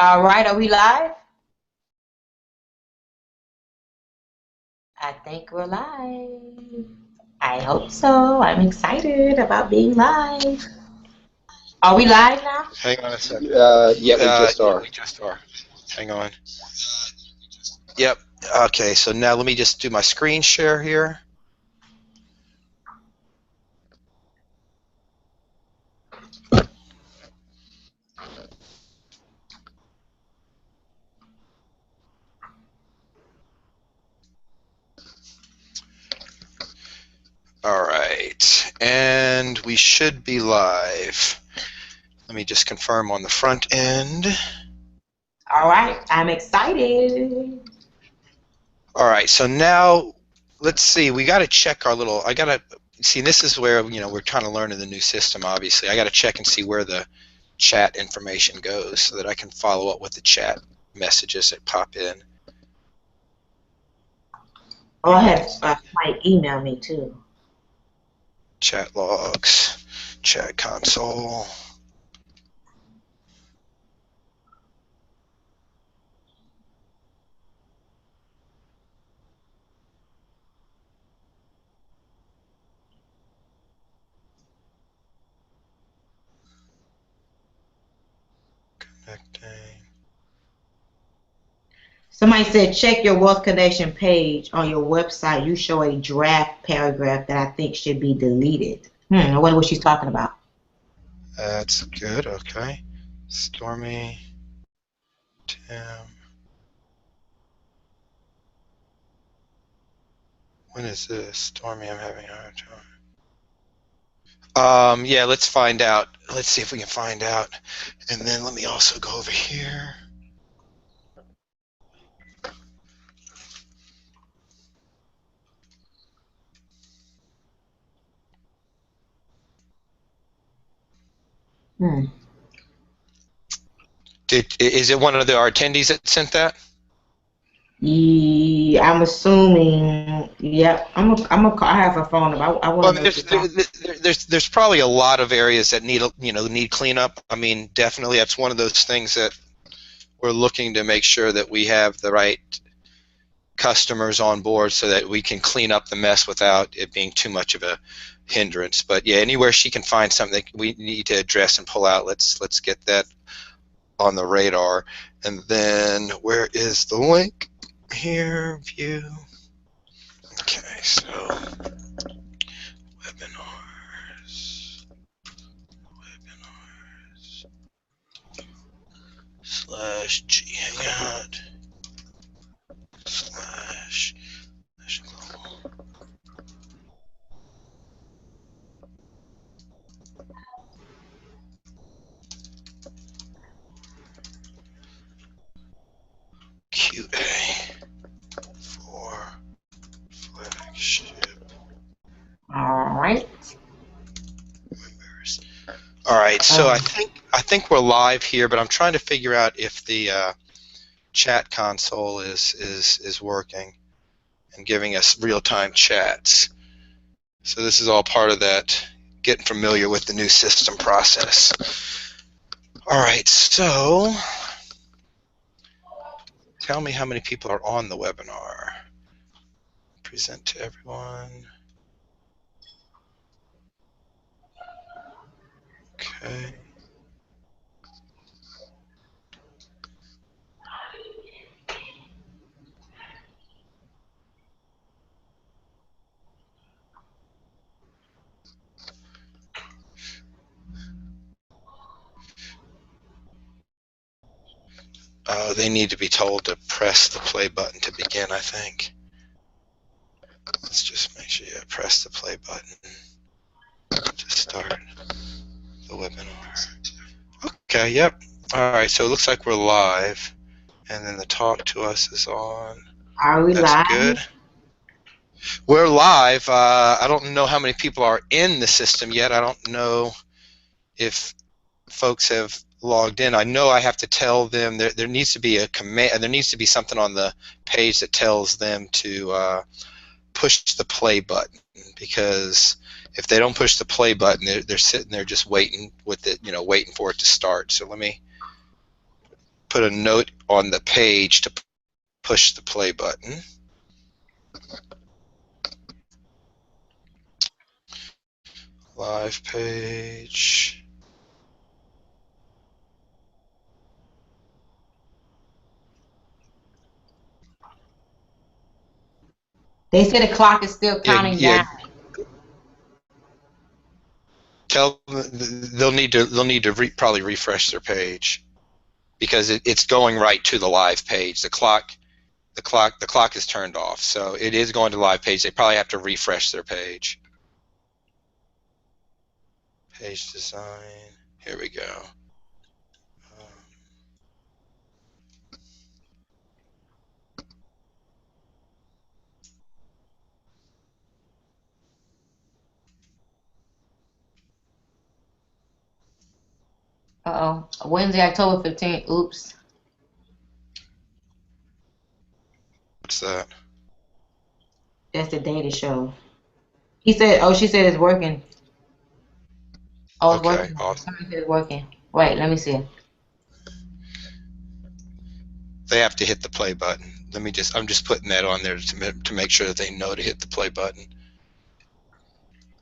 All right, are we live? I think we're live. I hope so. I'm excited about being live. Are we live now? Hang on a second. Yeah, we just Yeah, are. we just are. Hang on. Yep. Okay, so now let me just do my screen share here. All right, and we should be live. Let me just confirm on the front end. All right, I'm excited. All right, so now let's see. We got to check our little. I got to see. This is where we're trying to learn in the new system. Obviously, I got to check and see where the chat information goes so that I can follow up with the chat messages that pop in. Oh, I had might email me too. Chat logs, chat console. Connecting. Somebody said check your Wealth Connection page on your website. You show a draft paragraph that I think should be deleted. I wonder what she's talking about. That's good. Okay. Stormy. Tim. When is this? Stormy, I'm having a hard time. Yeah, let's find out. Let's see if we can find out. And then let me also go over here. Is it one of our attendees that sent that? Yeah, I'm assuming. Yep. I have a phone number. I want to know. There's probably a lot of areas that need cleanup. I mean, definitely that's one of those things that we're looking to make sure that we have the right customers on board so that we can clean up the mess without it being too much of a hindrance. But yeah, anywhere she can find something we need to address and pull out, let's get that on the radar. And then where is the link? Here, view. Okay, so webinars / G Hangout / global. QA for Flagship. All right. Members. All right, so I think we're live here, but I'm trying to figure out if the chat console is working and giving us real-time chats. So this is all part of that getting familiar with the new system process. All right, so tell me how many people are on the webinar. Present to everyone. Okay. They need to be told to press the play button to begin, I think. Let's just make sure you press the play button to start the webinar. Okay, yep. All right, so it looks like we're live, and then the talk to us is on. Are we That's live? good. We're live. I don't know how many people are in the system yet. I don't know if folks have logged in. I know I have to tell them there needs to be a command. There needs to be something on the page that tells them to push the play button, because if they don't push the play button, they're sitting there just waiting with it, waiting for it to start. So let me put a note on the page to push the play button. Live page. They said the clock is still Yeah, counting yeah. down. Tell them they'll need to probably refresh their page because it's going right to the live page. The clock is turned off, so it is going to the live page. They probably have to refresh their page. Page design. Here we go. Uh-oh. Wednesday, October 15th. Oops. What's that? That's the data show. He said, oh, she said it's working. Oh, it's Okay, working. awesome. Somebody said it's working. Wait, let me see. They have to hit the play button. I'm just putting that on there to make sure that they know to hit the play button.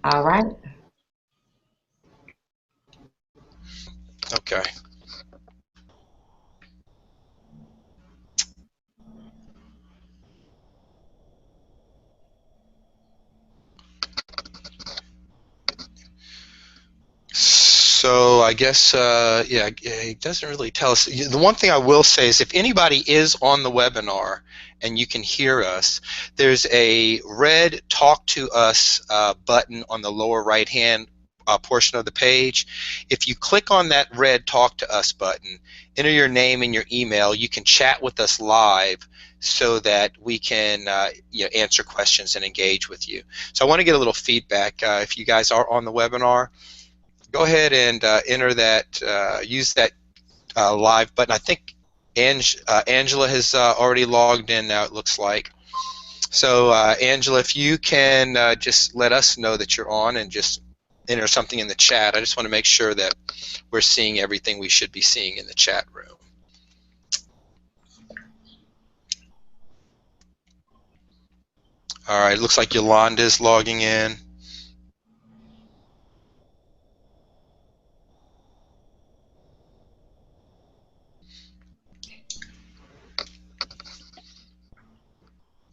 All right. Okay. So I guess, yeah, it doesn't really tell us. The one thing I will say is if anybody is on the webinar and you can hear us, there's a red Talk to Us button on the lower right-hand portion of the page. If you click on that red Talk to Us button, enter your name and your email, you can chat with us live so that we can answer questions and engage with you. So I want to get a little feedback. If you guys are on the webinar, go ahead and enter that, use that live button. I think Angela has already logged in now, it looks like. So Angela, if you can just let us know that you're on and just enter something in the chat. I just want to make sure that we're seeing everything we should be seeing in the chat room. All right, it looks like Yolanda's logging in.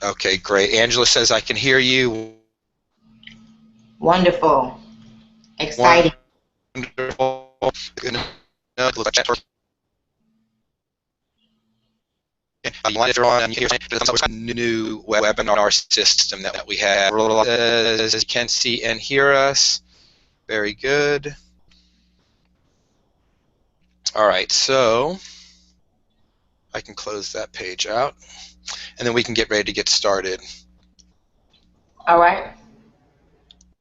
Okay, great. Angela says, I can hear you. Wonderful. Exciting. Wonderful. New webinar system that we have. As you can see and hear us. Very good. All right, so I can close that page out, and then we can get ready to get started. All right.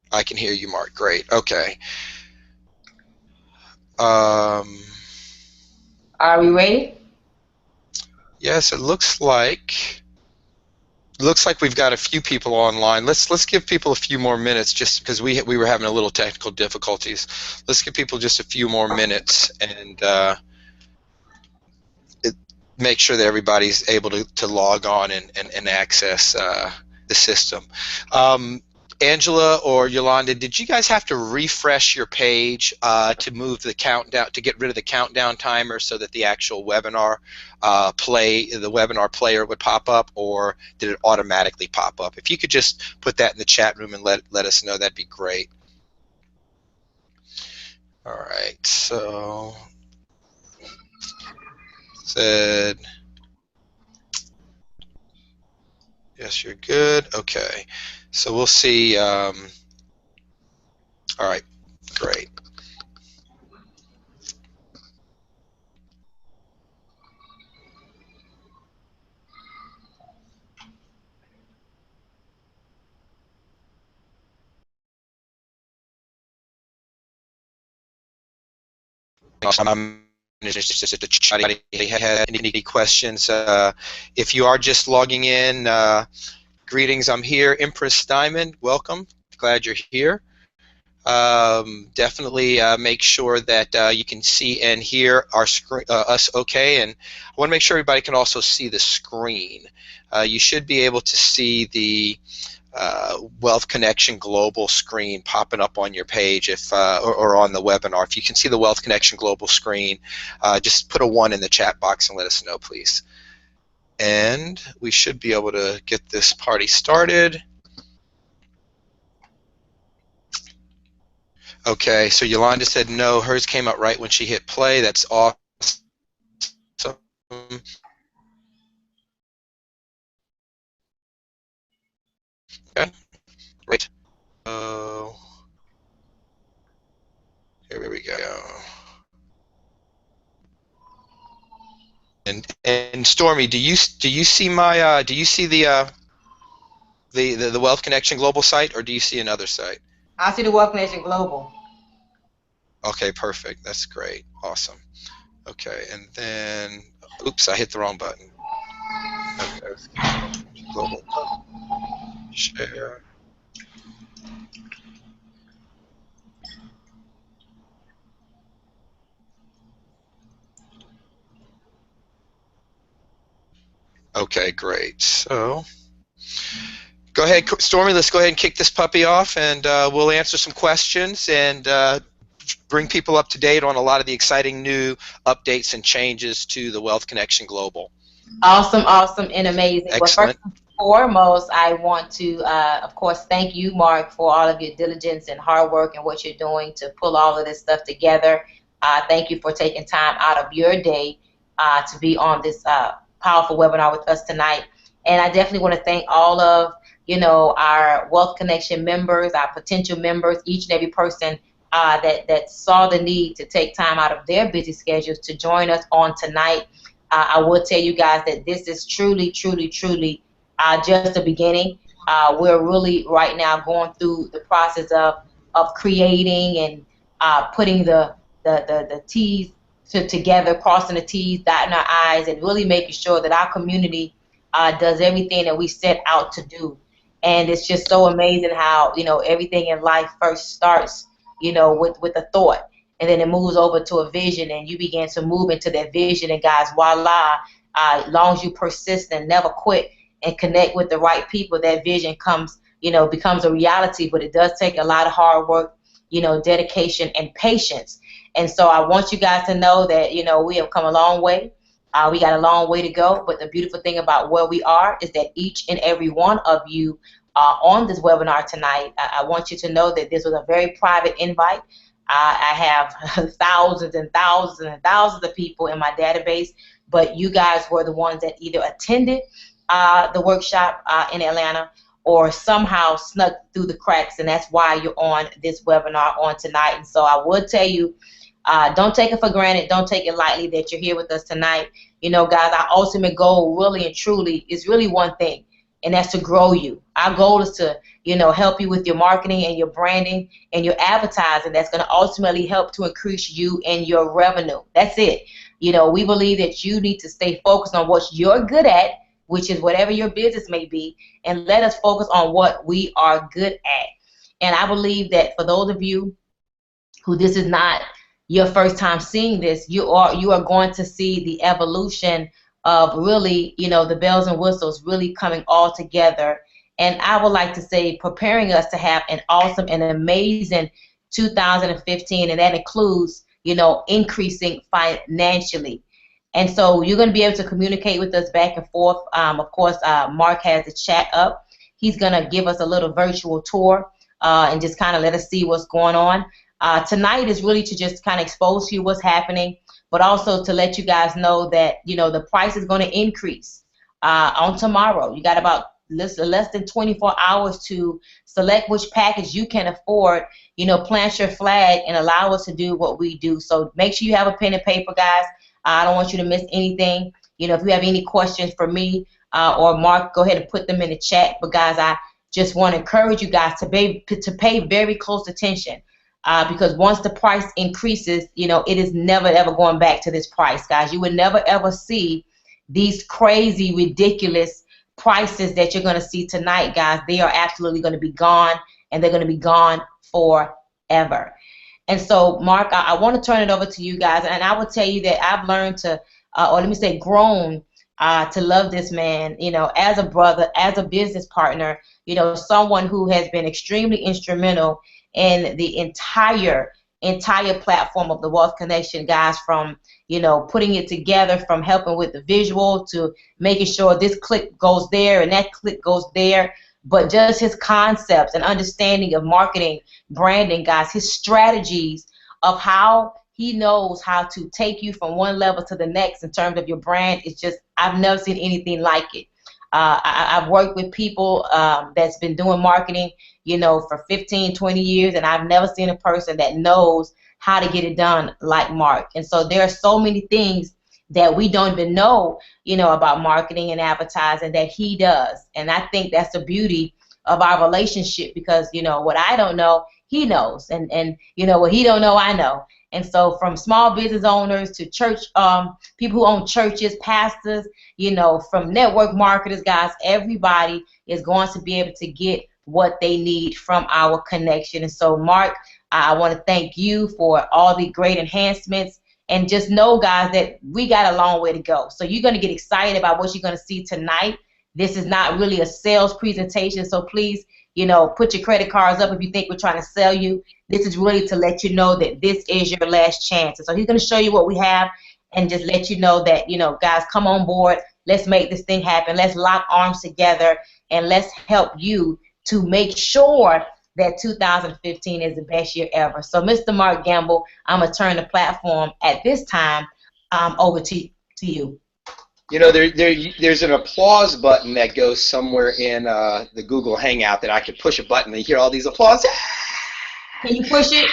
I can hear you, Mark. Great. Okay. Are we ready? Yes, it looks like we've got a few people online. Let's give people a few more minutes, just because we were having a little technical difficulties. Let's give people just a few more minutes and make sure that everybody's able to log on and access the system. Angela or Yolanda, did you guys have to refresh your page to move the countdown, to get rid of the countdown timer so that the actual webinar the webinar player would pop up, or did it automatically pop up? If you could just put that in the chat room and let us know, that'd be great. All right, so said yes, you're good. Okay, so we'll see. All right, great. Any questions? If you are just logging in, greetings. I'm here, Empress Diamond. Welcome. Glad you're here. Definitely make sure that you can see and hear us okay, and I want to make sure everybody can also see the screen. You should be able to see the Wealth Connection Global screen popping up on your page or on the webinar. If you can see the Wealth Connection Global screen, just put a 1 in the chat box and let us know, please. And we should be able to get this party started. Okay, so Yolanda said no, hers came up right when she hit play. That's awesome. Okay, great. Here we go. And Stormy, do you see my do you see the Wealth Connection Global site, or do you see another site? I see the Wealth Nation Global. Okay, perfect. That's great. Awesome. Okay, and then, oops, I hit the wrong button. Okay, global share. Okay, great. So, go ahead, Stormy. Let's go ahead and kick this puppy off, and we'll answer some questions and bring people up to date on a lot of the exciting new updates and changes to the Wealth Connection Global. Awesome, awesome, and amazing. Well, Excellent. first and foremost, I want to, of course, thank you, Mark, for all of your diligence and hard work and what you're doing to pull all of this stuff together. Thank you for taking time out of your day to be on this powerful webinar with us tonight. And I definitely want to thank all of, our Wealth Connection members, our potential members, each and every person that saw the need to take time out of their busy schedules to join us on tonight. I will tell you guys that this is truly, truly, truly just the beginning. We're really right now going through the process of creating and putting the T's together, crossing the T's, dotting our I's, and really making sure that our community does everything that we set out to do. And it's just so amazing how, everything in life first starts, with a thought, and then it moves over to a vision, and you begin to move into that vision, and guys, voila, as long as you persist and never quit and connect with the right people, that vision becomes a reality. But it does take a lot of hard work, dedication and patience. And so I want you guys to know that, we have come a long way. We got a long way to go, but the beautiful thing about where we are is that each and every one of you on this webinar tonight, I want you to know that this was a very private invite. I have thousands and thousands and thousands of people in my database, but you guys were the ones that either attended the workshop in Atlanta or somehow snuck through the cracks, and that's why you're on this webinar on tonight. And so I would tell you, don't take it for granted. Don't take it lightly that you're here with us tonight. Guys, our ultimate goal really and truly is really one thing, and that's to grow you. Our goal is to, help you with your marketing and your branding and your advertising. That's going to ultimately help to increase you and your revenue. That's it. We believe that you need to stay focused on what you're good at, which is whatever your business may be, and let us focus on what we are good at. And I believe that for those of you who this is not your first time seeing this, you are going to see the evolution of really, the bells and whistles really coming all together. And I would like to say preparing us to have an awesome and amazing 2015, and that includes, increasing financially. And so you're going to be able to communicate with us back and forth. Of course, Mark has the chat up. He's going to give us a little virtual tour and just kind of let us see what's going on. Tonight is really to just kind of expose to you what's happening, but also to let you guys know that, the price is going to increase on tomorrow. You got about less than 24 hours to select which package you can afford, plant your flag and allow us to do what we do. So make sure you have a pen and paper, guys. I don't want you to miss anything. If you have any questions for me or Mark, go ahead and put them in the chat. But guys, I just want to encourage you guys to pay very close attention. Because once the price increases, it is never ever going back to this price, guys. You would never ever see these crazy, ridiculous prices that you're going to see tonight, guys. They are absolutely going to be gone, and they're going to be gone forever. ever. And so, Mark, I want to turn it over to you guys, and I will tell you that I've learned to, or let me say, grown to love this man. You know, as a brother, as a business partner. You know, someone who has been extremely instrumental in the entire platform of the Wealth Connection, guys. From putting it together, from helping with the visual to making sure this click goes there and that click goes there. But just his concepts and understanding of marketing, branding, guys, his strategies of how he knows how to take you from one level to the next in terms of your brand. It's just, I've never seen anything like it. I've worked with people that's been doing marketing, for 15, 20 years, and I've never seen a person that knows how to get it done like Mark. And so there are so many things that we don't even know, about marketing and advertising that he does. And I think that's the beauty of our relationship, because, what I don't know, he knows. And what he don't know, I know. And so from small business owners to church, people who own churches, pastors, from network marketers, guys, everybody is going to be able to get what they need from our connection. And so, Mark, I want to thank you for all the great enhancements. And just know, guys, that we got a long way to go. So you're going to get excited about what you're going to see tonight. This is not really a sales presentation, so please, put your credit cards up if you think we're trying to sell you. This is really to let you know that this is your last chance. And so he's going to show you what we have and just let you know that, guys, come on board. Let's make this thing happen. Let's lock arms together, and let's help you to make sure that 2015 is the best year ever. So, Mr. Mark Gamble, I'm going to turn the platform at this time over to you. There's an applause button that goes somewhere in the Google Hangout that I could push a button and hear all these applause. Can you push it?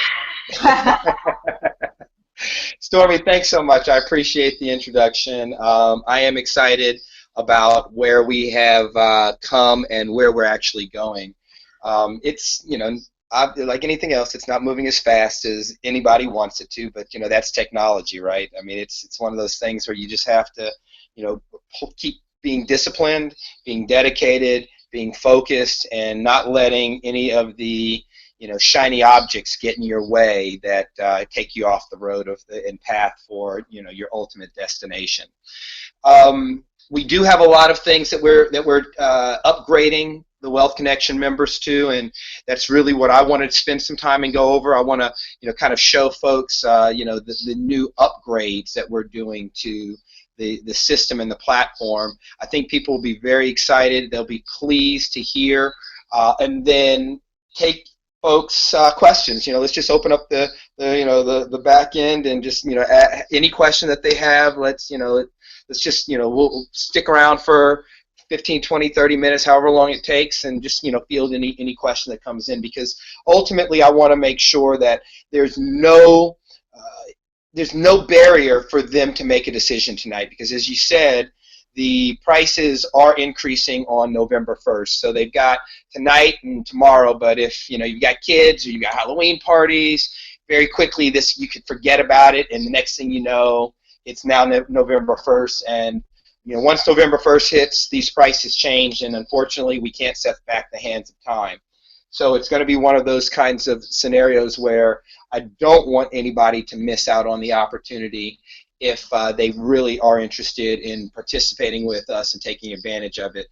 Stormy, thanks so much. I appreciate the introduction. I am excited about where we have come and where we're actually going. It's, like anything else, it's not moving as fast as anybody wants it to, but, that's technology, right? I mean, it's one of those things where you just have to, keep being disciplined, being dedicated, being focused, and not letting any of the, shiny objects get in your way that take you off the road and path for, your ultimate destination. We do have a lot of things that we're upgrading the Wealth Connection members to, and that's really what I wanted to spend some time and go over. I want to, kind of show folks, the new upgrades that we're doing to the system and the platform. I think people will be very excited. They'll be pleased to hear, and then take folks' questions. Let's just open up the back end and just any question that they have. Let's just we'll stick around for 15, 20, 30 minutes, however long it takes, and just field any question that comes in, because ultimately I want to make sure that there's no barrier for them to make a decision tonight, because as you said, the prices are increasing on November 1st. So they've got tonight and tomorrow, but if you've got kids or you've got Halloween parties, very quickly you could forget about it, and the next thing you know, it's now November 1st, and once November 1st hits, these prices change, and unfortunately we can't set back the hands of time. So it's going to be one of those kinds of scenarios where I don't want anybody to miss out on the opportunity if they really are interested in participating with us and taking advantage of it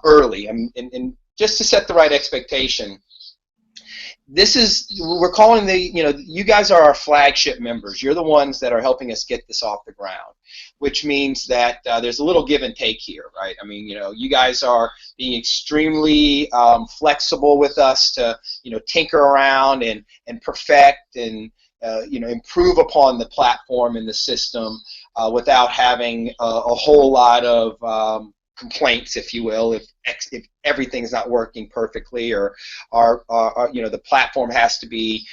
early. And just to set the right expectation, we're calling you guys are our flagship members. You're the ones that are helping us get this off the ground, which means that there's a little give and take here, right? I mean, you guys are being extremely flexible with us to, tinker around and perfect and, improve upon the platform and the system without having a whole lot of complaints, if you will, if everything's not working perfectly, or the platform has to be,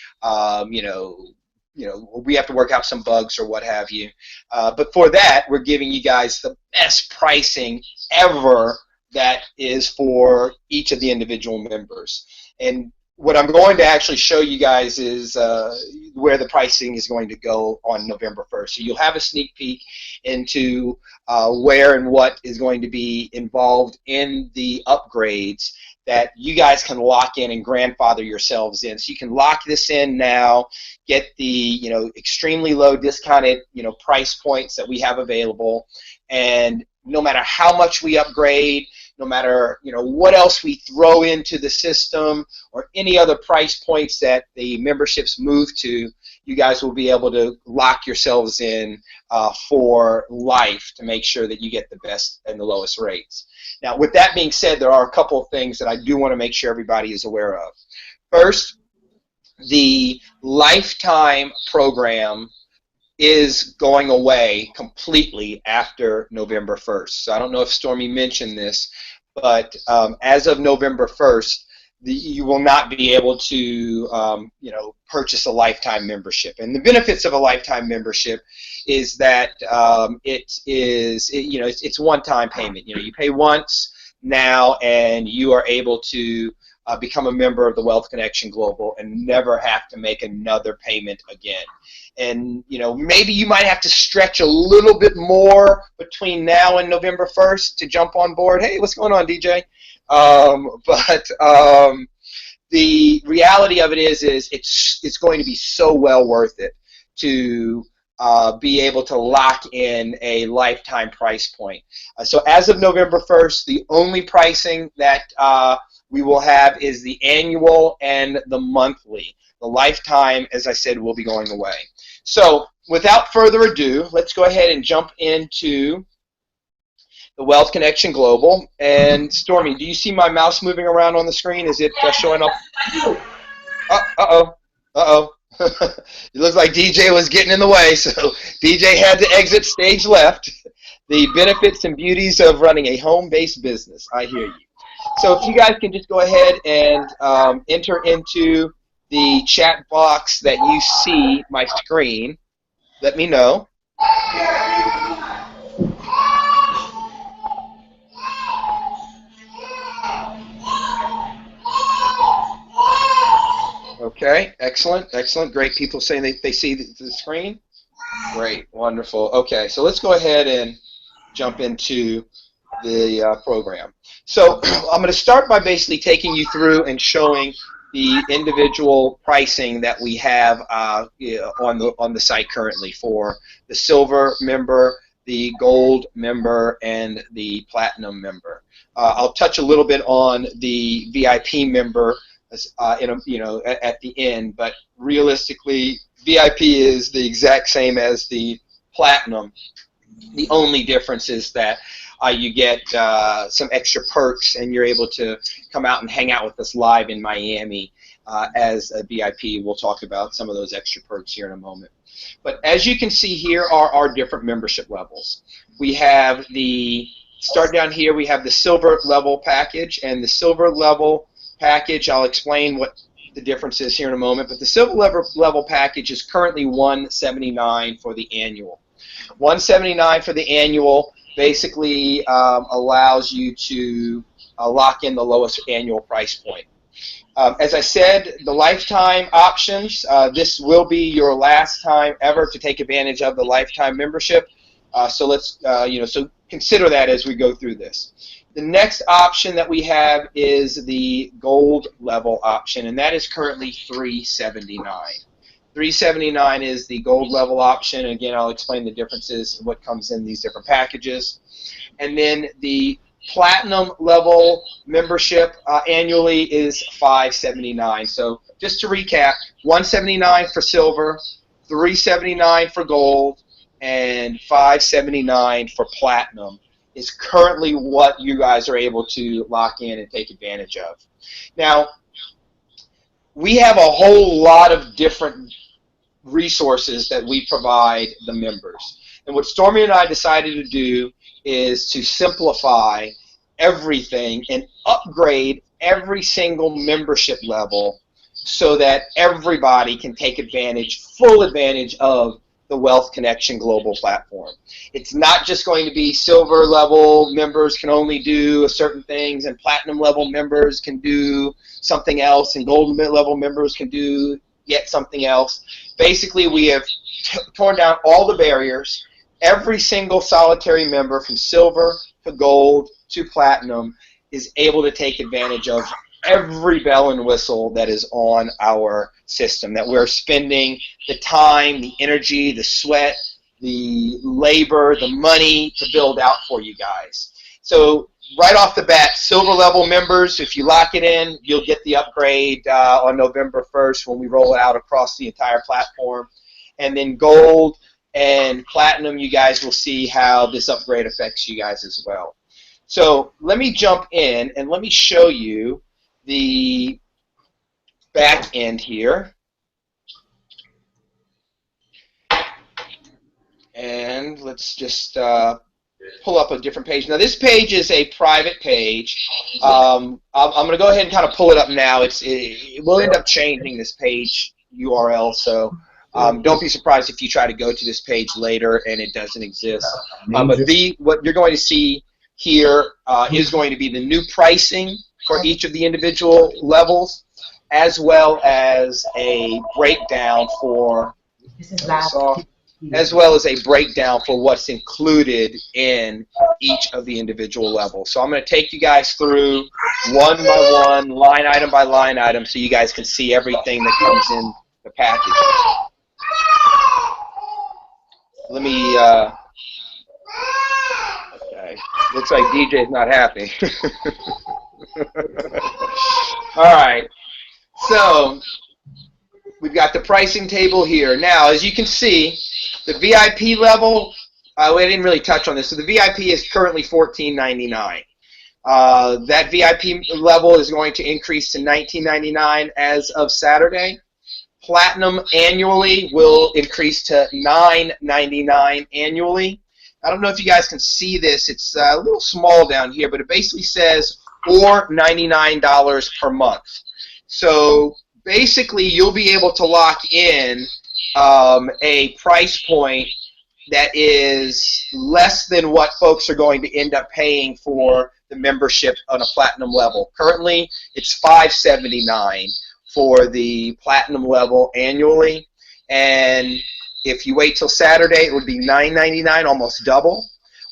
we have to work out some bugs or what have you. But for that, we're giving you guys the best pricing ever that is for each of the individual members. And what I'm going to actually show you guys is where the pricing is going to go on November 1st. So you'll have a sneak peek into where and what is going to be involved in the upgrades that you guys can lock in and grandfather yourselves in. So you can lock this in now, get the extremely low discounted price points that we have available, and no matter how much we upgrade, no matter what else we throw into the system or any other price points that the memberships move to, you guys will be able to lock yourselves in for life to make sure that you get the best and the lowest rates. Now, with that being said, there are a couple of things that I do want to make sure everybody is aware of. First, the lifetime program is going away completely after November 1st. So I don't know if Stormy mentioned this, but as of November 1st, you will not be able to purchase a lifetime membership. And the benefits of a lifetime membership is that it's one-time payment. You pay once now, and you are able to become a member of the Wealth Connection Global and never have to make another payment again. And maybe you might have to stretch a little bit more between now and November 1st to jump on board. Hey, what's going on, DJ? But the reality of it is it's going to be so well worth it to be able to lock in a lifetime price point. So as of November 1st, the only pricing that we will have is the annual and the monthly. The lifetime, as I said, will be going away. So without further ado, let's go ahead and jump into the Wealth Connection Global. And Stormy, do you see my mouse moving around on the screen? Is it showing up? Uh-oh. It looks like DJ was getting in the way, so DJ had to exit stage left. The benefits and beauties of running a home-based business. I hear you. So if you guys can just go ahead and enter into the chat box that you see my screen, let me know. Okay, excellent. Great. People saying they see the screen. Great, wonderful. Okay, so let's go ahead and jump into the program. So I'm going to start by basically taking you through and showing the individual pricing that we have on the site currently for the silver member, the gold member, and the platinum member. I'll touch a little bit on the VIP member at the end, but realistically, VIP is the exact same as the platinum. The only difference is that you get some extra perks, and you're able to come out and hang out with us live in Miami as a VIP. We'll talk about some of those extra perks here in a moment. But as you can see, here are our different membership levels. We have start down here, we have the silver level package, and the silver level package, I'll explain what the difference is here in a moment, but the silver level package is currently $179 for the annual. $179 for the annual basically allows you to lock in the lowest annual price point. As I said, the lifetime options, this will be your last time ever to take advantage of the lifetime membership. So let's, so consider that as we go through this. The next option that we have is the gold level option, and that is currently $379. $379 is the gold level option. Again, I'll explain the differences and what comes in these different packages. And then the platinum level membership annually is $579. So just to recap, $179 for silver, $379 for gold, and $579 for platinum is currently what you guys are able to lock in and take advantage of. Now, we have a whole lot of different resources that we provide the members. And what Stormy and I decided to do is to simplify everything and upgrade every single membership level so that everybody can take advantage, full advantage of the Wealth Connection Global platform. It's not just going to be silver level members can only do certain things, and platinum level members can do something else, and gold level members can do yet something else. Basically, we have torn down all the barriers. Every single solitary member from silver to gold to platinum is able to take advantage of every bell and whistle that is on our system, that we're spending the time, the energy, the sweat, the labor, the money to build out for you guys. So right off the bat, silver level members, if you lock it in, you'll get the upgrade on November 1st when we roll it out across the entire platform. And then gold and platinum, you guys will see how this upgrade affects you guys as well. So let me jump in and let me show you the back end here. And let's just pull up a different page. Now this page is a private page. I'm going to go ahead and kind of pull it up now. It will end up changing this page URL, so don't be surprised if you try to go to this page later and it doesn't exist. But what you're going to see here is going to be the new pricing for each of the individual levels, as well as a breakdown for what's included in each of the individual levels. So I'm going to take you guys through one by one, line item by line item, so you guys can see everything that comes in the package. Let me, okay, looks like DJ's not happy. All right, so we've got the pricing table here. Now, as you can see, the VIP level, we didn't really touch on this. So the VIP is currently $14.99. That VIP level is going to increase to $19.99 as of Saturday. Platinum annually will increase to $9.99 annually. I don't know if you guys can see this. It's a little small down here, but it basically says $4.99 per month. So basically, you'll be able to lock in a price point that is less than what folks are going to end up paying for the membership on a platinum level. Currently, it's $5.79 for the platinum level annually, and if you wait till Saturday, it would be $9.99, almost double.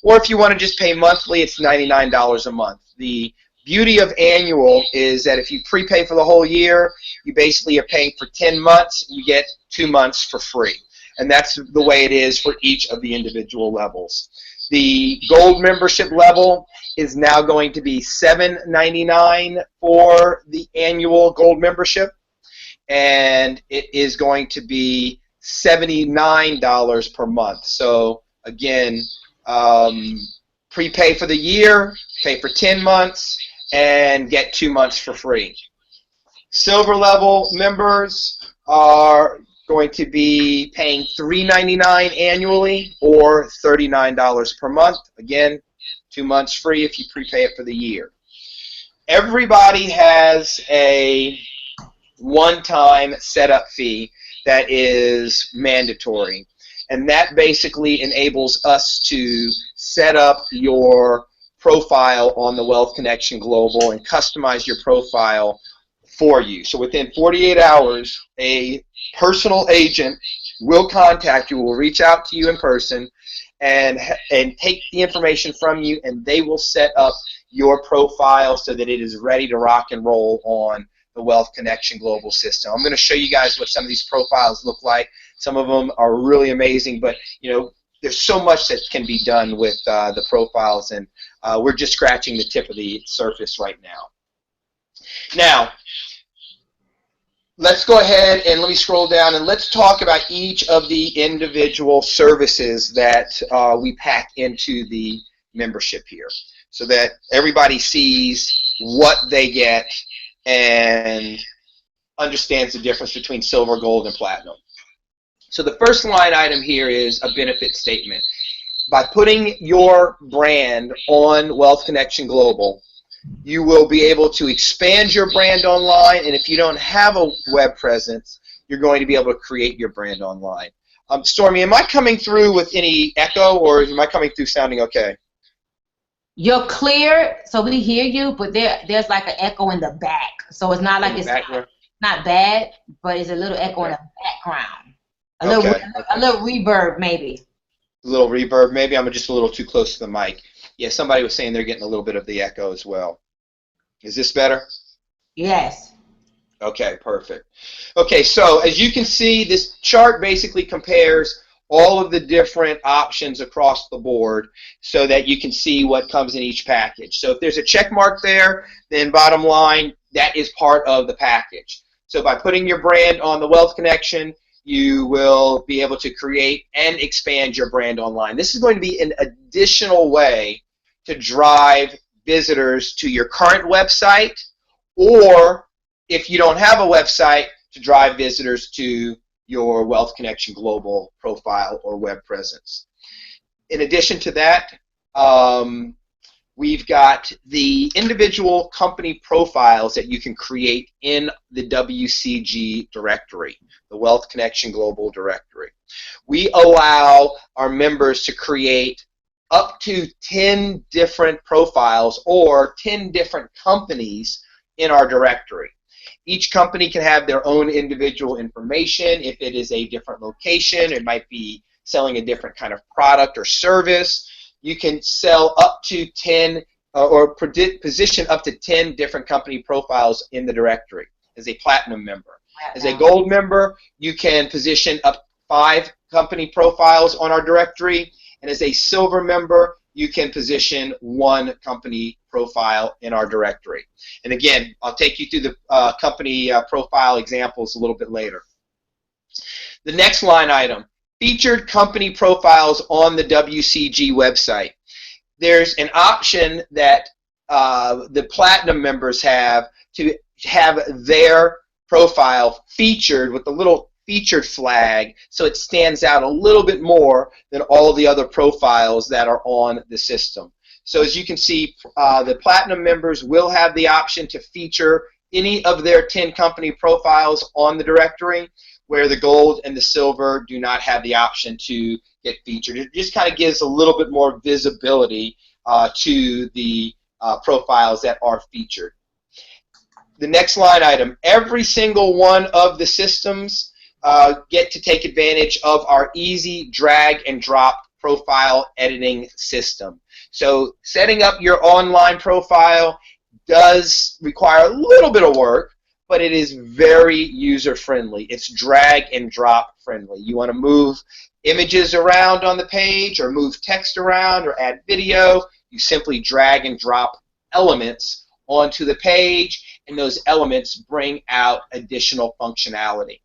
Or if you want to just pay monthly, it's $99 a month. The beauty of annual is that if you prepay for the whole year, you basically are paying for 10 months, you get 2 months for free. And that's the way it is for each of the individual levels. The gold membership level is now going to be $7.99 for the annual gold membership, and it is going to be $79 per month. So again, prepay for the year, pay for 10 months, and get 2 months for free. Silver level members are going to be paying $3.99 annually or $39 per month. Again, 2 months free if you prepay it for the year. Everybody has a one-time setup fee that is mandatory, and that basically enables us to set up your profile on the Wealth Connection Global and customize your profile for you. So within 48 hours, a personal agent will contact you, will reach out to you in person, and take the information from you, and they will set up your profile so that it is ready to rock and roll on the Wealth Connection Global system. I'm going to show you guys what some of these profiles look like. Some of them are really amazing, but you know, there's so much that can be done with the profiles, and we're just scratching the tip of the surface right now. Now, let's go ahead and let me scroll down and let's talk about each of the individual services that we pack into the membership here, so that everybody sees what they get and understands the difference between silver, gold, and platinum. So the first line item here is a benefit statement. By putting your brand on Wealth Connection Global, you will be able to expand your brand online, and if you don't have a web presence, you're going to be able to create your brand online. Stormy, am I coming through with any echo, or am I coming through sounding okay? You're clear, so we hear you, but there's like an echo in the back. So it's not like it's not bad, but it's a little echo in the background. A little reverb maybe. A little reverb maybe. I'm just a little too close to the mic. Yeah, somebody was saying they're getting a little bit of the echo as well. Is this better? Yes. Okay, perfect. Okay, so as you can see, this chart basically compares all of the different options across the board so that you can see what comes in each package. So if there's a check mark there, then bottom line, that is part of the package. So by putting your brand on the Wealth Connection, you will be able to create and expand your brand online. This is going to be an additional way to drive visitors to your current website, or if you don't have a website, to drive visitors to your Wealth Connection Global profile or web presence. In addition to that, we've got the individual company profiles that you can create in the WCG directory, the Wealth Connection Global directory. We allow our members to create up to 10 different profiles or 10 different companies in our directory. Each company can have their own individual information. If it is a different location, it might be selling a different kind of product or service. You can sell up to 10 or position up to 10 different company profiles in the directory as a platinum member. As a gold member, you can position up 5 company profiles on our directory, and as a silver member, you can position 1 company profile in our directory. And again, I'll take you through the company profile examples a little bit later. The next line item, featured company profiles on the WCG website. There's an option that the platinum members have to have their profile featured with the little featured flag, so it stands out a little bit more than all the other profiles that are on the system. So as you can see, the platinum members will have the option to feature any of their 10 company profiles on the directory, where the gold and the silver do not have the option to get featured. It just kind of gives a little bit more visibility to the profiles that are featured. The next line item, every single one of the systems get to take advantage of our easy drag and drop profile editing system. So setting up your online profile does require a little bit of work, but it is very user-friendly. It's drag and drop friendly. You want to move images around on the page or move text around or add video, you simply drag and drop elements onto the page, and those elements bring out additional functionality.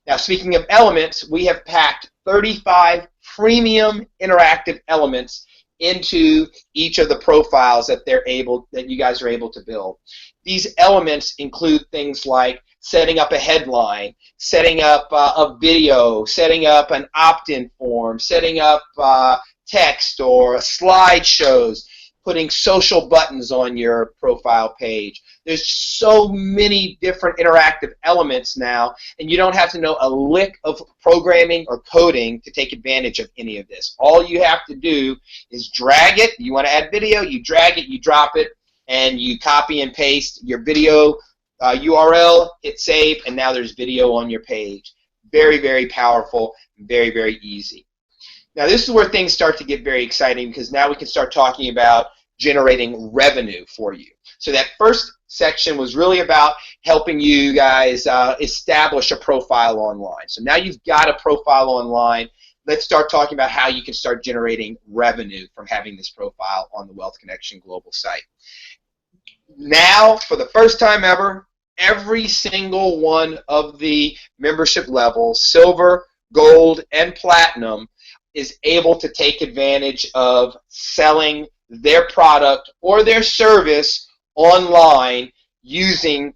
Now, speaking of elements, we have packed 35 premium interactive elements into each of the profiles that you guys are able to build. These elements include things like setting up a headline, setting up a video, setting up an opt-in form, setting up text or slideshows, putting social buttons on your profile page. There's so many different interactive elements now, and you don't have to know a lick of programming or coding to take advantage of any of this. All you have to do is drag it. You want to add video, you drag it, you drop it, and you copy and paste your video URL, hit save, and now there's video on your page. Very, very powerful, very, very easy. Now this is where things start to get very exciting, because now we can start talking about generating revenue for you. So that first section was really about helping you guys establish a profile online. So now you've got a profile online. Let's start talking about how you can start generating revenue from having this profile on the Wealth Connection Global site. Now, for the first time ever, every single one of the membership levels, silver, gold, and platinum, is able to take advantage of selling their product or their service online using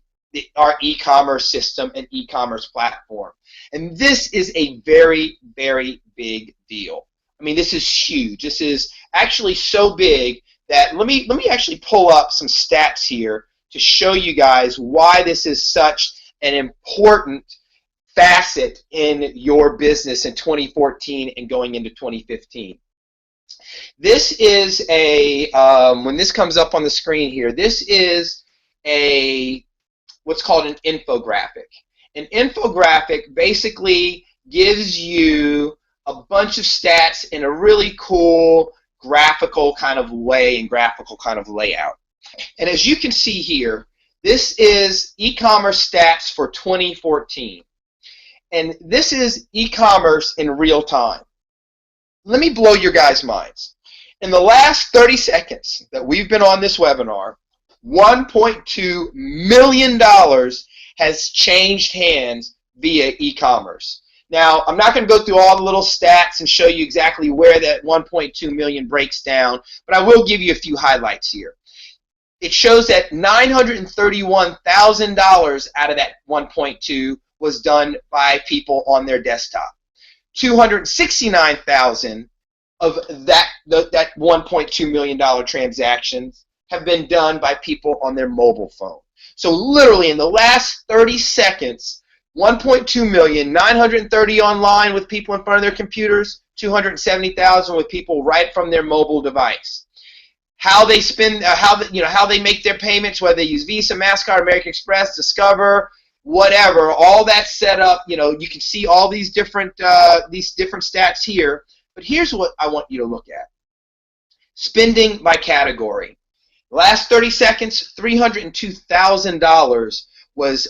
our e-commerce system and e-commerce platform. And this is a very, very big deal. I mean, this is huge. This is actually so big that let me actually pull up some stats here to show you guys why this is such an important facet in your business in 2014 and going into 2015. This is a, when this comes up on the screen here, this is a, what's called an infographic. An infographic basically gives you a bunch of stats in a really cool graphical kind of way and graphical kind of layout. And as you can see here, this is e-commerce stats for 2014. And this is e-commerce in real time. Let me blow your guys' minds. In the last 30 seconds that we've been on this webinar, $1.2 million has changed hands via e-commerce. Now, I'm not going to go through all the little stats and show you exactly where that 1.2 million breaks down, but I will give you a few highlights here. It shows that $931,000 out of that 1.2 was done by people on their desktop. 269,000 of that $1.2 million transactions have been done by people on their mobile phone. So literally in the last 30 seconds, 1.2 million, 930 online with people in front of their computers, 270,000 with people right from their mobile device. How they spend, how they make their payments, whether they use Visa, MasterCard, American Express, Discover, whatever, all that's set up. You can see all these different stats here. But here's what I want you to look at: spending by category. Last 30 seconds, $302,000 was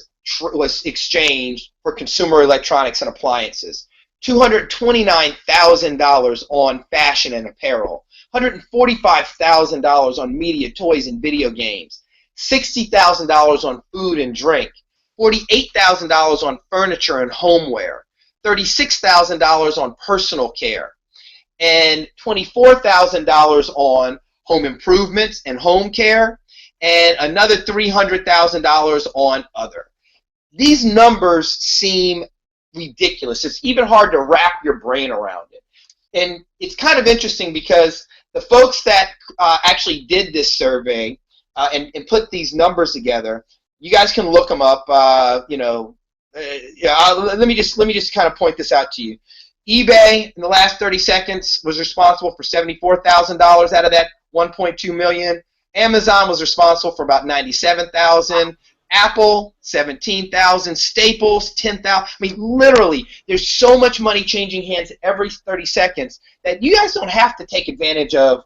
exchanged for consumer electronics and appliances. $229,000 on fashion and apparel. $145,000 on media, toys, and video games. $60,000 on food and drink. $48,000 on furniture and homeware. $36,000 on personal care. And $24,000 on home improvements and home care, and another $300,000 on other. These numbers seem ridiculous. It's even hard to wrap your brain around it. And it's kind of interesting because the folks that actually did this survey and put these numbers together, you guys can look them up. Let me just kind of point this out to you. eBay in the last 30 seconds was responsible for $74,000 out of that 1.2 million. Amazon was responsible for about 97,000. Apple, 17,000. Staples, 10,000. I mean, literally, there's so much money changing hands every 30 seconds that you guys don't have to take advantage of,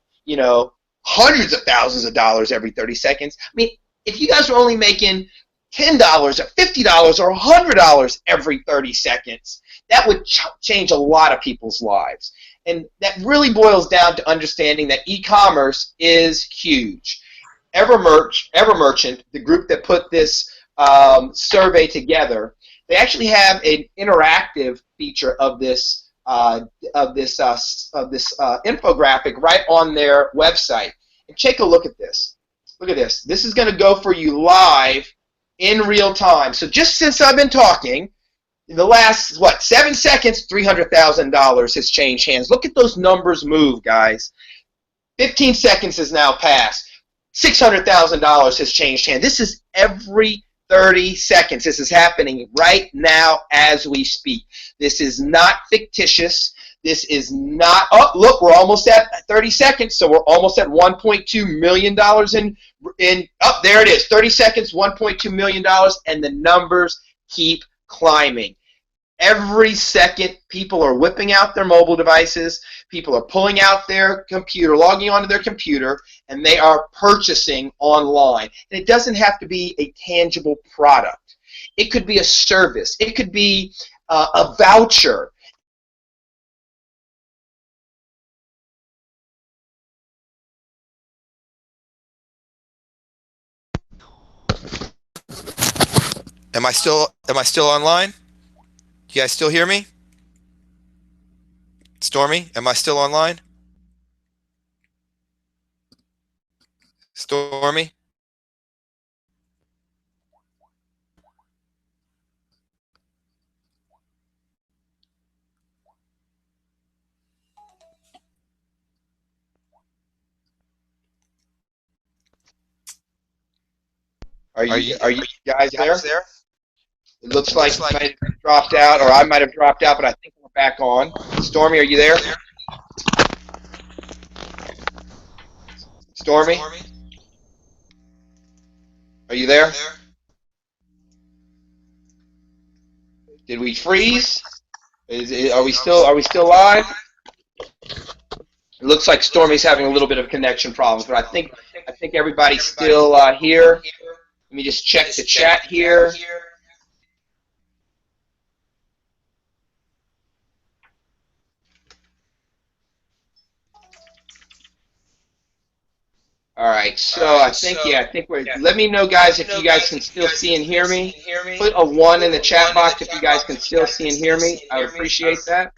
hundreds of thousands of dollars every 30 seconds. I mean, if you guys are only making $10 or $50 or $100 every 30 seconds, that would change a lot of people's lives. And that really boils down to understanding that e-commerce is huge. Evermerchant, the group that put this survey together, they actually have an interactive feature of this infographic right on their website. And take a look at this. Look at this. This is going to go for you live in real time. So just since I've been talking, in the last, 7 seconds, $300,000 has changed hands. Look at those numbers move, guys. 15 seconds has now passed. $600,000 has changed hands. This is every 30 seconds. This is happening right now as we speak. This is not fictitious. This is not, oh, look, we're almost at 30 seconds, so we're almost at $1.2 million oh, there it is, 30 seconds, $1.2 million, and the numbers keep climbing. Every second, people are whipping out their mobile devices, people are pulling out their computer, logging onto their computer, and they are purchasing online. And it doesn't have to be a tangible product. It could be a service. It could be a voucher. Am I still online? You guys still hear me? Stormy, am I still online? Stormy? Are you guys there? It looks like you might have dropped out, or I might have dropped out, but I think we're back on. Stormy, are you there? Stormy? Are you there? Did we freeze? Are we still live? It looks like Stormy's having a little bit of connection problems, but I think I think everybody's still here. Let me just check the chat here. All right, so I think we're. Let me know, guys, if you guys can still see and hear me. Put a 1 in the chat box if you guys can still see and hear me. I would appreciate that.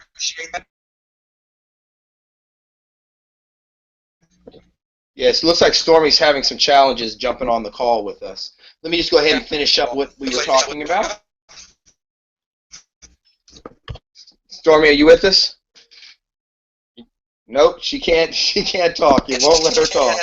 Yes, it looks like Stormy's having some challenges jumping on the call with us. Let me just go ahead and finish up what we were talking about. Stormy, are you with us? Nope, she can't. She can't talk. You won't let her talk.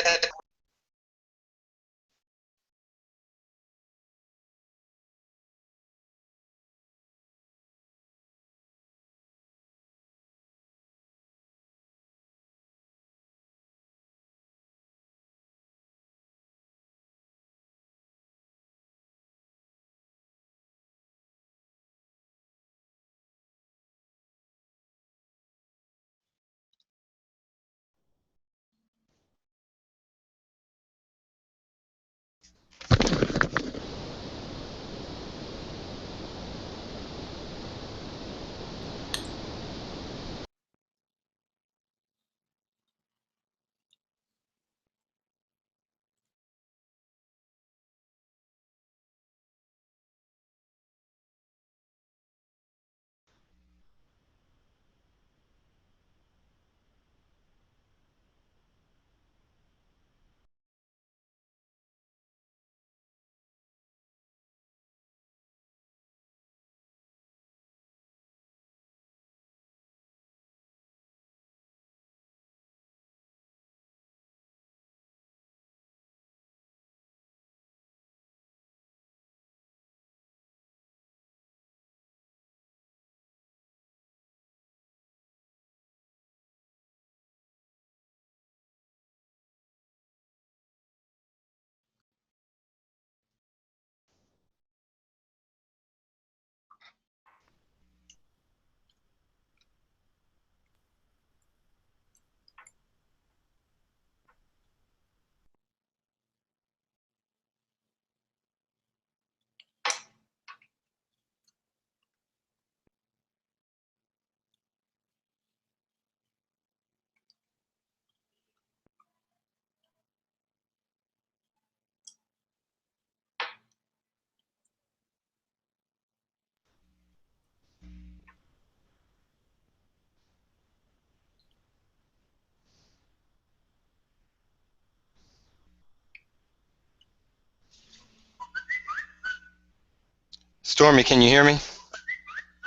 Stormy, can you hear me?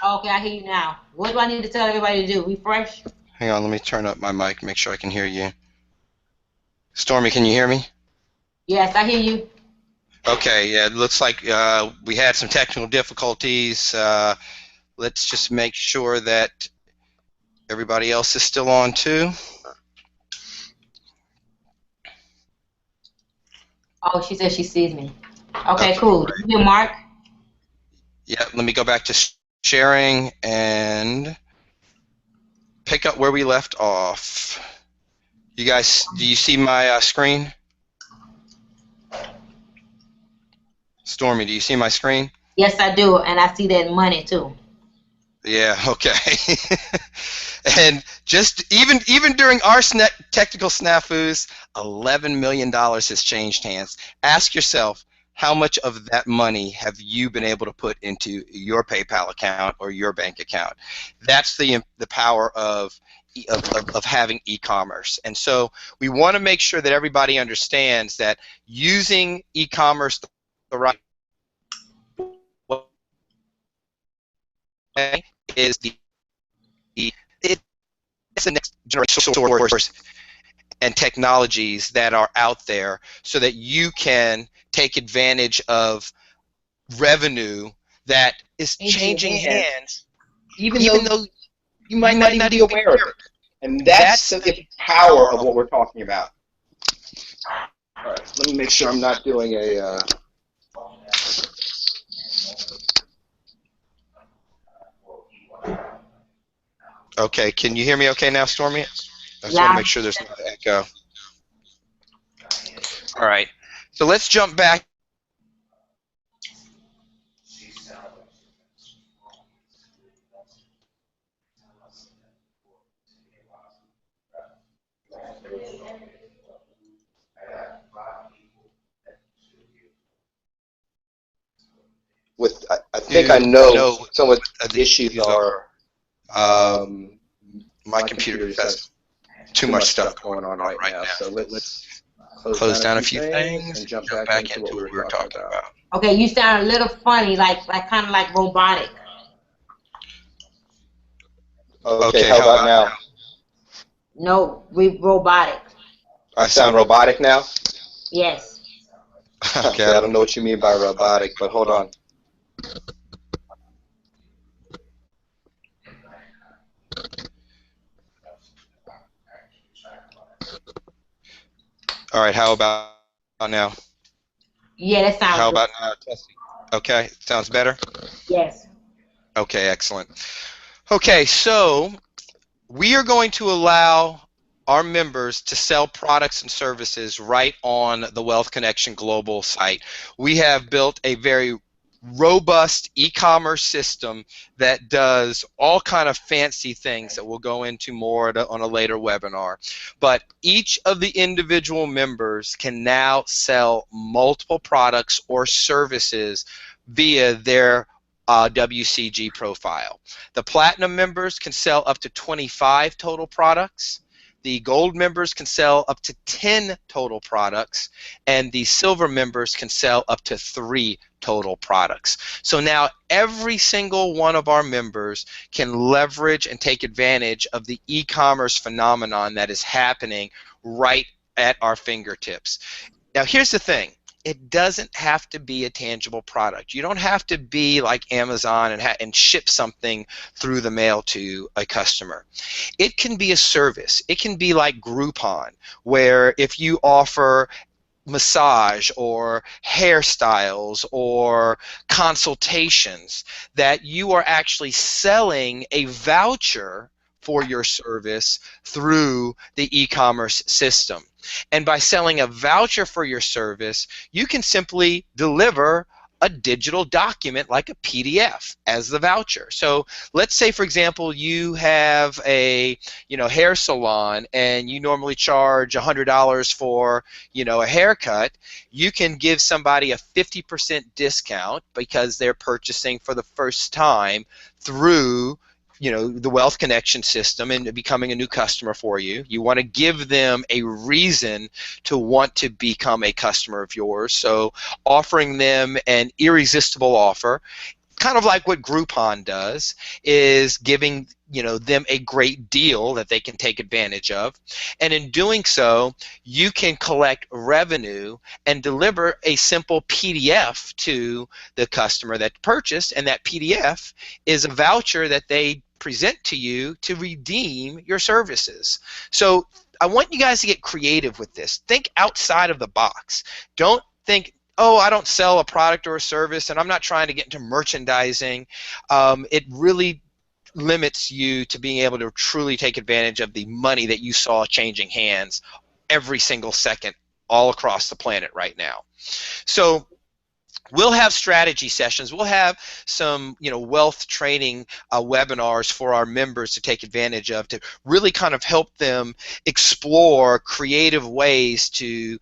Okay, I hear you now. What do I need to tell everybody to do? Refresh? Hang on, let me turn up my mic, make sure I can hear you. Stormy, can you hear me? Yes, I hear you. Okay, yeah, it looks like we had some technical difficulties. Let's just make sure that everybody else is still on too. Oh, she said she sees me. Okay, Okay, cool. great. Do you hear Mark? Yeah, let me go back to sharing and pick up where we left off. You guys, do you see my screen? Stormy, do you see my screen? Yes, I do, and I see that money too. Yeah, okay. And just even during our technical snafus, $11 million has changed hands. Ask yourself, how much of that money have you been able to put into your PayPal account or your bank account? That's the power of having e-commerce. And so we want to make sure that everybody understands that using e-commerce the right way is it's the next generation source and technologies that are out there so that you can take advantage of revenue that is changing hands, Even even though though you might not even be aware of it. And that's the power of what we're talking about. All right, let me make sure I'm not doing a... Okay, can you hear me okay now, Stormy? I just want to Loud. make sure there's no echo. All right. So let's jump back. I think I To know know some of the the issues issues are. are My my computer computer just just has has too too much much stuff stuff going going on on right right now. now. So So let's let's close close down a down a few few things things and and jump jump back back into what into we what were we were talking talking about. about. Okay, you sound a little funny, like kind of like robotic. Okay, Okay, how how about about now? now? No, robotic. I I sound sound robotic now? Yes. okay. Okay, I I don't don't know know what what you you mean mean by by robotic, robotic, but but hold hold on. on. All right, how about now? Yeah, that How about sounds good. now? Testing. Okay, sounds better. Yes. Okay, excellent. Okay, so we are going to allow our members to sell products and services right on the Wealth Connection Global site. We have built a very robust e-commerce system that does all kind of fancy things that we'll go into more on a later webinar. But each of the individual members can now sell multiple products or services via their WCG profile. The Platinum members can sell up to 25 total products. The Gold members can sell up to 10 total products, and the Silver members can sell up to 3 total products. So now every single one of our members can leverage and take advantage of the e-commerce phenomenon that is happening right at our fingertips. Now, here's the thing. It doesn't have to be a tangible product. You don't have to be like Amazon and ship something through the mail to a customer. It can be a service. It can be like Groupon, where if you offer massage or hairstyles or consultations, that you are actually selling a voucher for your service through the e-commerce system. And by selling a voucher for your service, you can simply deliver a digital document like a PDF as the voucher. So let's say, for example, you have a hair salon and you normally charge $100 for a haircut. You can give somebody a 50% discount because they're purchasing for the first time through the Wealth Connection system and becoming a new customer for you. You want to give them a reason to want to become a customer of yours. So offering them an irresistible offer, kind of like what Groupon does, is giving them a great deal that they can take advantage of. And in doing so, you can collect revenue and deliver a simple PDF to the customer that purchased, and that PDF is a voucher that they present to you to redeem your services. So I want you guys to get creative with this. Think outside of the box. Don't think, oh, I don't sell a product or a service, and I'm not trying to get into merchandising. It really limits you to being able to truly take advantage of the money that you saw changing hands every single second all across the planet right now. So we'll have strategy sessions. We'll have some, wealth training webinars for our members to take advantage of, to really kind of help them explore creative ways to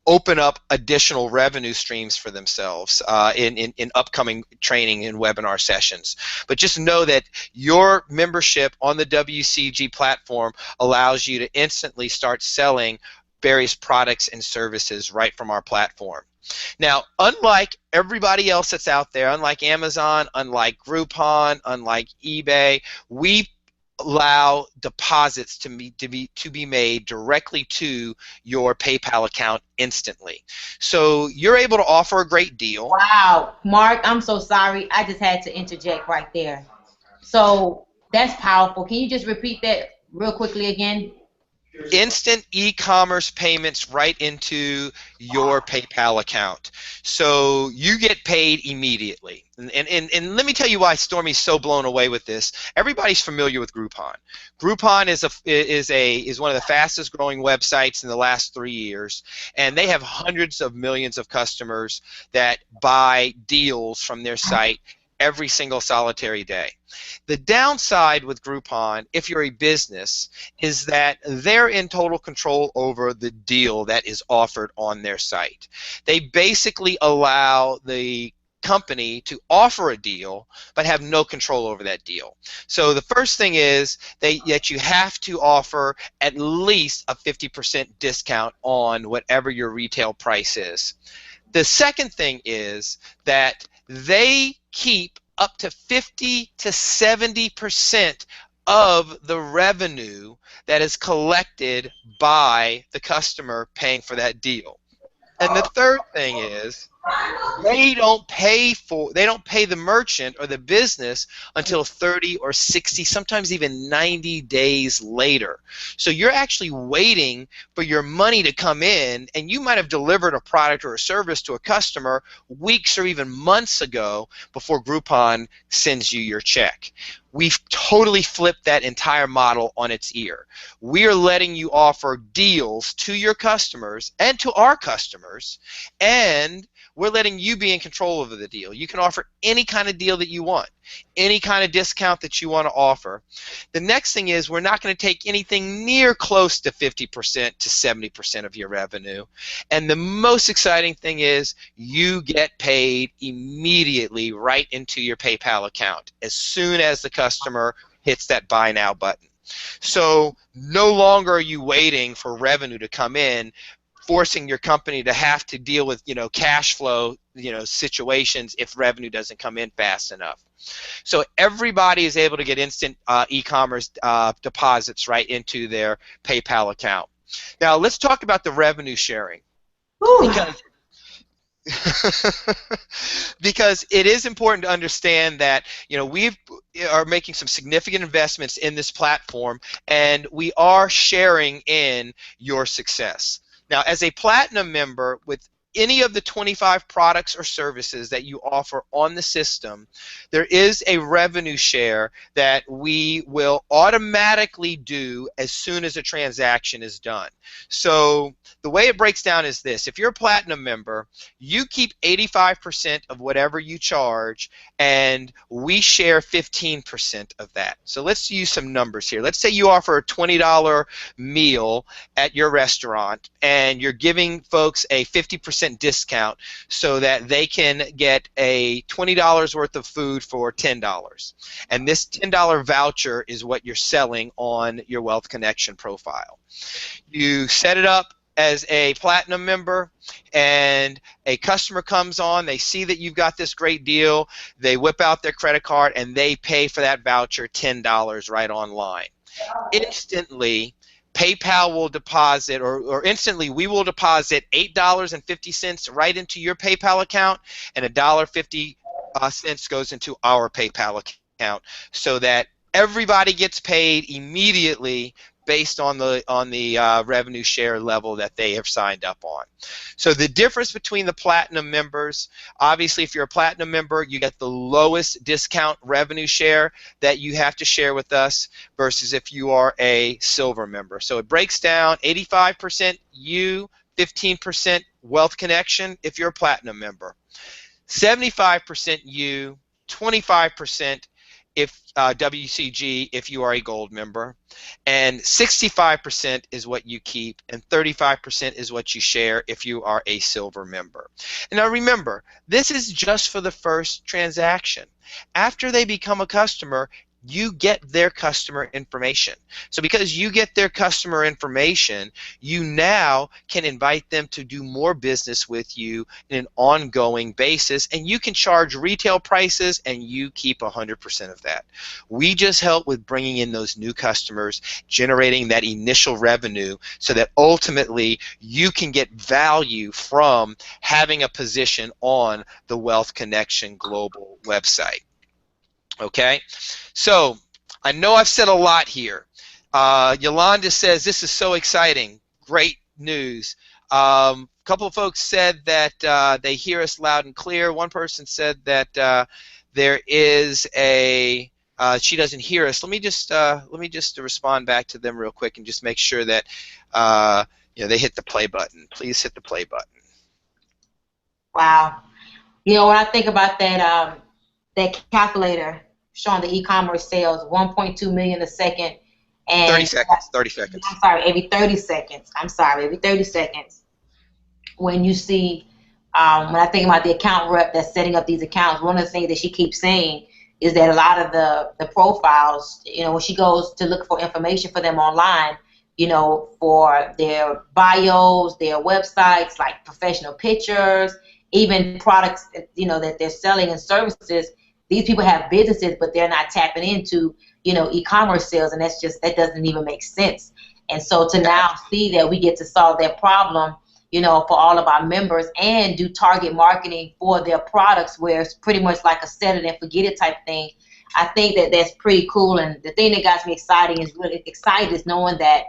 open up additional revenue streams for themselves in upcoming training and webinar sessions. But just know that your membership on the WCG platform allows you to instantly start selling various products and services right from our platform. Now, unlike everybody else that's out there, unlike Amazon, unlike Groupon, unlike eBay, we allow deposits to be made directly to your PayPal account instantly. So you're able to offer a great deal. Wow, Mark, I'm so sorry. I just had to interject right there. So that's powerful. Can you just repeat that real quickly again? instant e-commerce payments right into your PayPal account. So you get paid immediately. And let me tell you why Stormy's so blown away with this. Everybody's familiar with Groupon. Groupon is one of the fastest growing websites in the last 3 years, and they have hundreds of millions of customers that buy deals from their site every single solitary day. The downside with Groupon, if you're a business, is that they're in total control over the deal that is offered on their site. They basically allow the company to offer a deal but have no control over that deal. So the first thing is that you have to offer at least a 50% discount on whatever your retail price is. The second thing is that they keep up to 50 to 70% of the revenue that is collected by the customer paying for that deal. And the third thing is they don't pay the merchant or the business until 30 or 60, sometimes even 90 days later. So you're actually waiting for your money to come in, and you might have delivered a product or a service to a customer weeks or even months ago before Groupon sends you your check. We've totally flipped that entire model on its ear. We are letting you offer deals to your customers and to our customers, and we're letting you be in control of the deal. You can offer any kind of deal that you want, any kind of discount that you want to offer. The next thing is we're not going to take anything near close to 50% to 70% of your revenue. And the most exciting thing is you get paid immediately right into your PayPal account as soon as the customer hits that buy now button. So no longer are you waiting for revenue to come in, forcing your company to have to deal with cash flow situations if revenue doesn't come in fast enough. So everybody is able to get instant e-commerce deposits right into their PayPal account. Now let's talk about the revenue sharing, because it is important to understand that we are making some significant investments in this platform, and we are sharing in your success. Now, as a Platinum member with any of the 25 products or services that you offer on the system, there is a revenue share that we will automatically do as soon as a transaction is done. So the way it breaks down is this. If you're a Platinum member, you keep 85% of whatever you charge, and we share 15% of that. So let's use some numbers here. Let's say you offer a $20 meal at your restaurant, and you're giving folks a 50% discount so that they can get a $20 worth of food for $10. And this $10 voucher is what you're selling on your Wealth Connection profile. You set it up as a Platinum member, and a customer comes on, they see that you've got this great deal, they whip out their credit card, and they pay for that voucher $10 right online. Instantly, PayPal will deposit, or instantly we will deposit $8.50 right into your PayPal account, and $1.50 goes into our PayPal account, so that everybody gets paid immediately based on the revenue share level that they have signed up on. So the difference between the Platinum members, obviously if you're a Platinum member, you get the lowest discount revenue share that you have to share with us versus if you are a Silver member. So it breaks down 85% you, 15% Wealth Connection if you're a Platinum member, 75% you, 25% if WCG if you are a Gold member, and 65% is what you keep, and 35% is what you share if you are a Silver member. And now remember, this is just for the first transaction. After they become a customer, you get their customer information. So because you get their customer information, you now can invite them to do more business with you in an ongoing basis, and you can charge retail prices and you keep 100% of that. We just help with bringing in those new customers, generating that initial revenue so that ultimately you can get value from having a position on the Wealth Connection Global website. Okay, so I know I've said a lot here. Yolanda says, this is so exciting. Great news. Couple of folks said that they hear us loud and clear. One person said that there is a she doesn't hear us. Let me just respond back to them real quick and just make sure that they hit the play button. Please hit the play button. Wow. When I think about that calculator showing the e-commerce sales, 1.2 million a second, 30 and seconds. 30 seconds. I'm sorry, every 30 seconds. Every 30 seconds. When you see, when I think about the account rep that's setting up these accounts, one of the things that she keeps saying is that a lot of the profiles, when she goes to look for information for them online, for their bios, their websites, like professional pictures, even products, that they're selling and services. These people have businesses, but they're not tapping into, e-commerce sales, and that doesn't even make sense. And so to now see that we get to solve that problem, for all of our members and do target marketing for their products where it's pretty much like a set it and forget it type thing. I think that that's pretty cool. And the thing that got me excited is knowing that,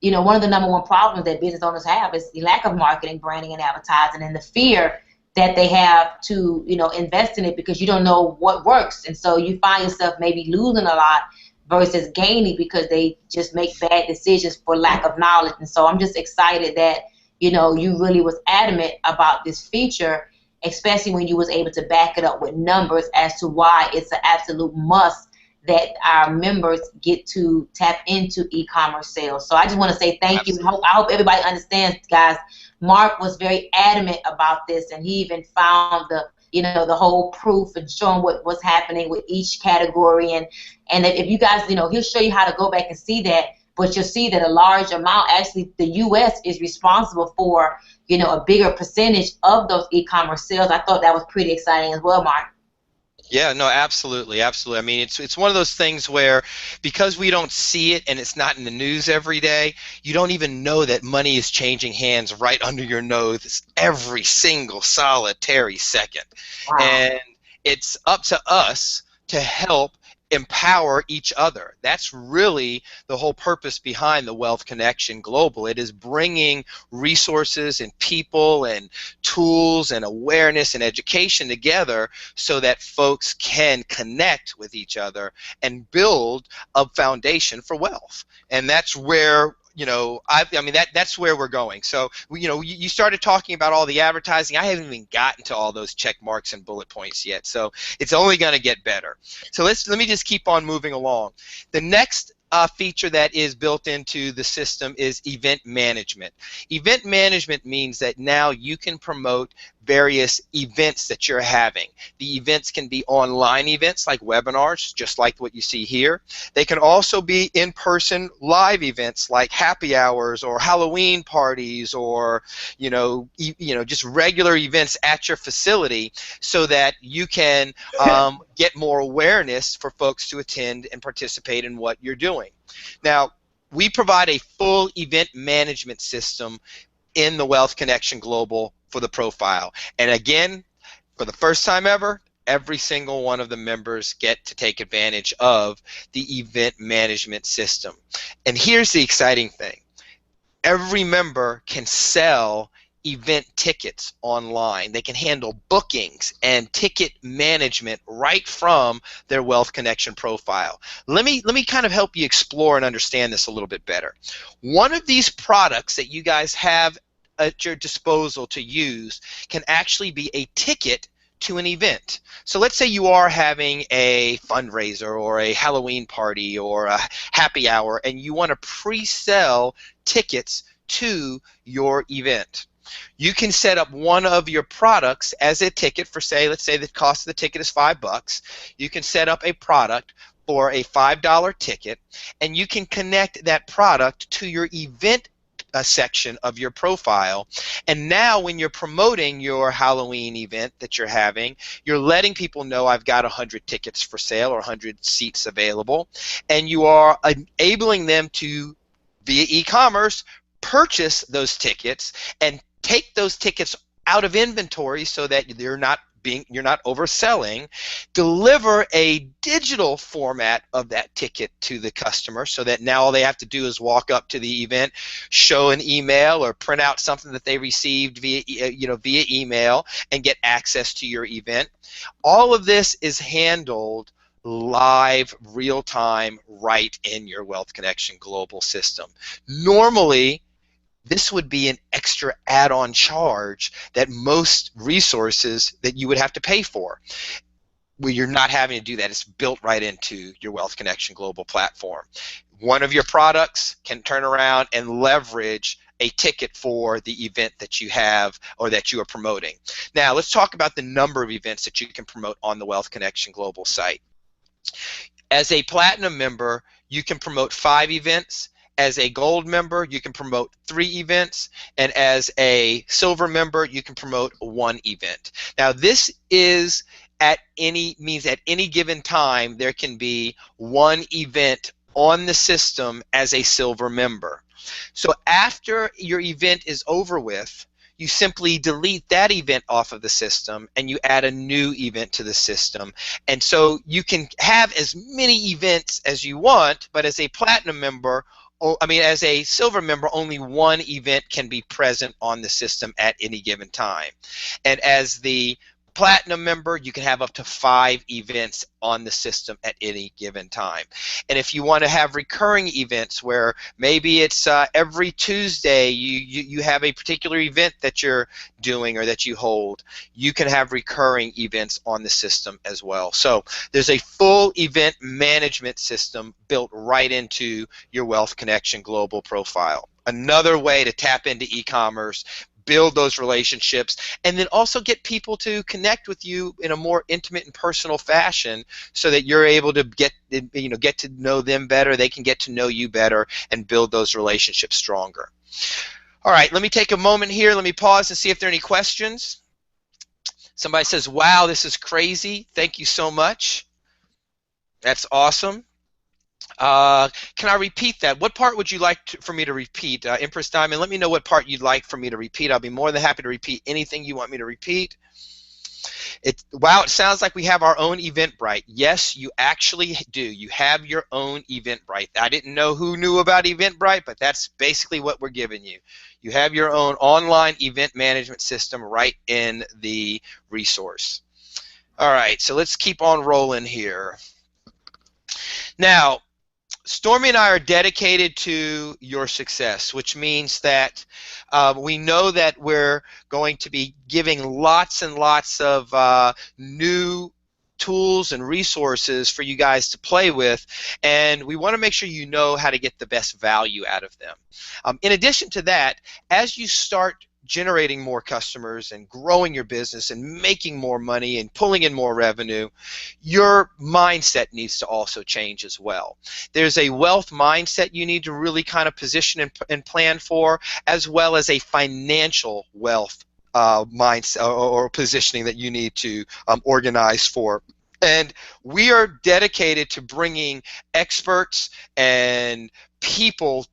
one of the number one problems that business owners have is the lack of marketing, branding, and advertising, and the fear that they have to, invest in it because you don't know what works. And so you find yourself maybe losing a lot versus gaining because they just make bad decisions for lack of knowledge. And so I'm just excited that, you really was adamant about this feature, especially when you was able to back it up with numbers as to why it's an absolute must that our members get to tap into e-commerce sales. So I just want to say thank you. I hope everybody understands, guys. Mark was very adamant about this, and he even found the whole proof and showing what was happening with each category. And if you guys, he'll show you how to go back and see that. But you'll see that a large amount, actually, the U.S. is responsible for, a bigger percentage of those e-commerce sales. I thought that was pretty exciting as well, Mark. Yeah, no, absolutely, absolutely. I mean, it's one of those things where because we don't see it and it's not in the news every day, you don't even know that money is changing hands right under your nose every single solitary second. Wow. And it's up to us to help empower each other. That's really the whole purpose behind the Wealth Connection Global. It is bringing resources and people and tools and awareness and education together so that folks can connect with each other and build a foundation for wealth. And that's where that's where we're going. So, you started talking about all the advertising. I haven't even gotten to all those check marks and bullet points yet. So it's only going to get better. So let me just keep on moving along. The next feature that is built into the system is event management. Event management means that now you can promote various events that you're having. The events can be online events like webinars, just like what you see here. They can also be in-person live events like happy hours or Halloween parties or just regular events at your facility so that you can get more awareness for folks to attend and participate in what you're doing. Now, we provide a full event management system in the Wealth Connection Global for the profile. And again, for the first time ever, every single one of the members get to take advantage of the event management system. And here's the exciting thing. Every member can sell event tickets online. They can handle bookings and ticket management right from their Wealth Connection profile. Let me kind of help you explore and understand this a little bit better. One of these products that you guys have at your disposal to use can actually be a ticket to an event. So let's say you are having a fundraiser or a Halloween party or a happy hour and you want to pre-sell tickets to your event. You can set up one of your products as a ticket for, let's say the cost of the ticket is $5. You can set up a product for a $5 ticket, and you can connect that product to your event section of your profile. And now when you're promoting your Halloween event that you're having, you're letting people know I've got 100 tickets for sale or 100 seats available, and you are enabling them to, via e-commerce, purchase those tickets and take those tickets out of inventory so that they're not not overselling. Deliver a digital format of that ticket to the customer so that now all they have to do is walk up to the event, show an email or print out something that they received via via email and get access to your event. All of this is handled live, real time, right in your Wealth Connection global system. Normally, this would be an extra add-on charge that most resources that you would have to pay for. Well, you're not having to do that. It's built right into your Wealth Connection global platform. One of your products can turn around and leverage a ticket for the event that you have or that you are promoting. Now, let's talk about the number of events that you can promote on the Wealth Connection global site. As a platinum member, you can promote 5 events. As a gold member, you can promote 3 events, and as a silver member, you can promote 1 event. Now, this is means at any given time there can be 1 event on the system as a silver member. So after your event is over with, you simply delete that event off of the system and you add a new event to the system. And so you can have as many events as you want, but as a platinum member, as a silver member, only 1 event can be present on the system at any given time. And as the platinum member, you can have up to 5 events on the system at any given time. And if you want to have recurring events where maybe it's every Tuesday you have a particular event that you're doing or that you hold, you can have recurring events on the system as well. So there's a full event management system built right into your Wealth Connection global profile. Another way to tap into e-commerce, build those relationships, and then also get people to connect with you in a more intimate and personal fashion so that you're able to get to know them better, they can get to know you better, and build those relationships stronger. All right, let me take a moment here. Let me pause and see if there are any questions. Somebody says, wow, this is crazy. Thank you so much. That's awesome. Can I repeat that? What part would you like for me to repeat? Empress Diamond, let me know what part you'd like for me to repeat. I'll be more than happy to repeat anything you want me to repeat. Wow, it sounds like we have our own Eventbrite. Yes, you actually do. You have your own Eventbrite. I didn't know who knew about Eventbrite, but that's basically what we're giving you. You have your own online event management system right in the resource. All right, so let's keep on rolling here. Now, Stormy and I are dedicated to your success, which means that we know that we're going to be giving lots and lots of new tools and resources for you guys to play with, and we want to make sure you know how to get the best value out of them. In addition to that, as you start generating more customers and growing your business and making more money and pulling in more revenue, your mindset needs to also change as well. There's a wealth mindset you need to really kind of position and plan for, as well as a financial wealth mindset or positioning that you need to organize for. And we are dedicated to bringing experts and people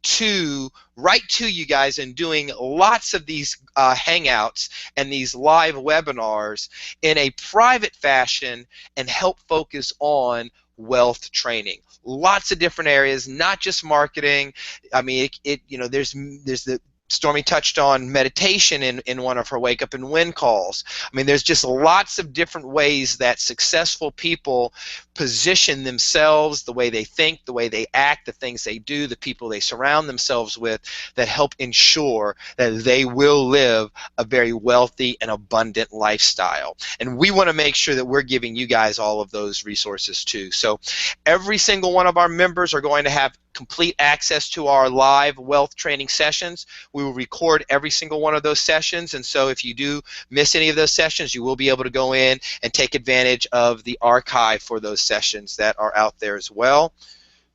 right to you guys and doing lots of these hangouts and these live webinars in a private fashion and help focus on wealth training. Lots of different areas, not just marketing. I mean, there's the Stormy touched on meditation in one of her Wake Up and Win calls. I mean, there's just lots of different ways that successful people position themselves, the way they think, the way they act, the things they do, the people they surround themselves with, that help ensure that they will live a very wealthy and abundant lifestyle. And we want to make sure that we're giving you guys all of those resources too. So every single one of our members are going to have complete access to our live wealth training sessions. We will record every single one of those sessions, and so if you do miss any of those sessions, you will be able to go in and take advantage of the archive for those sessions that are out there as well.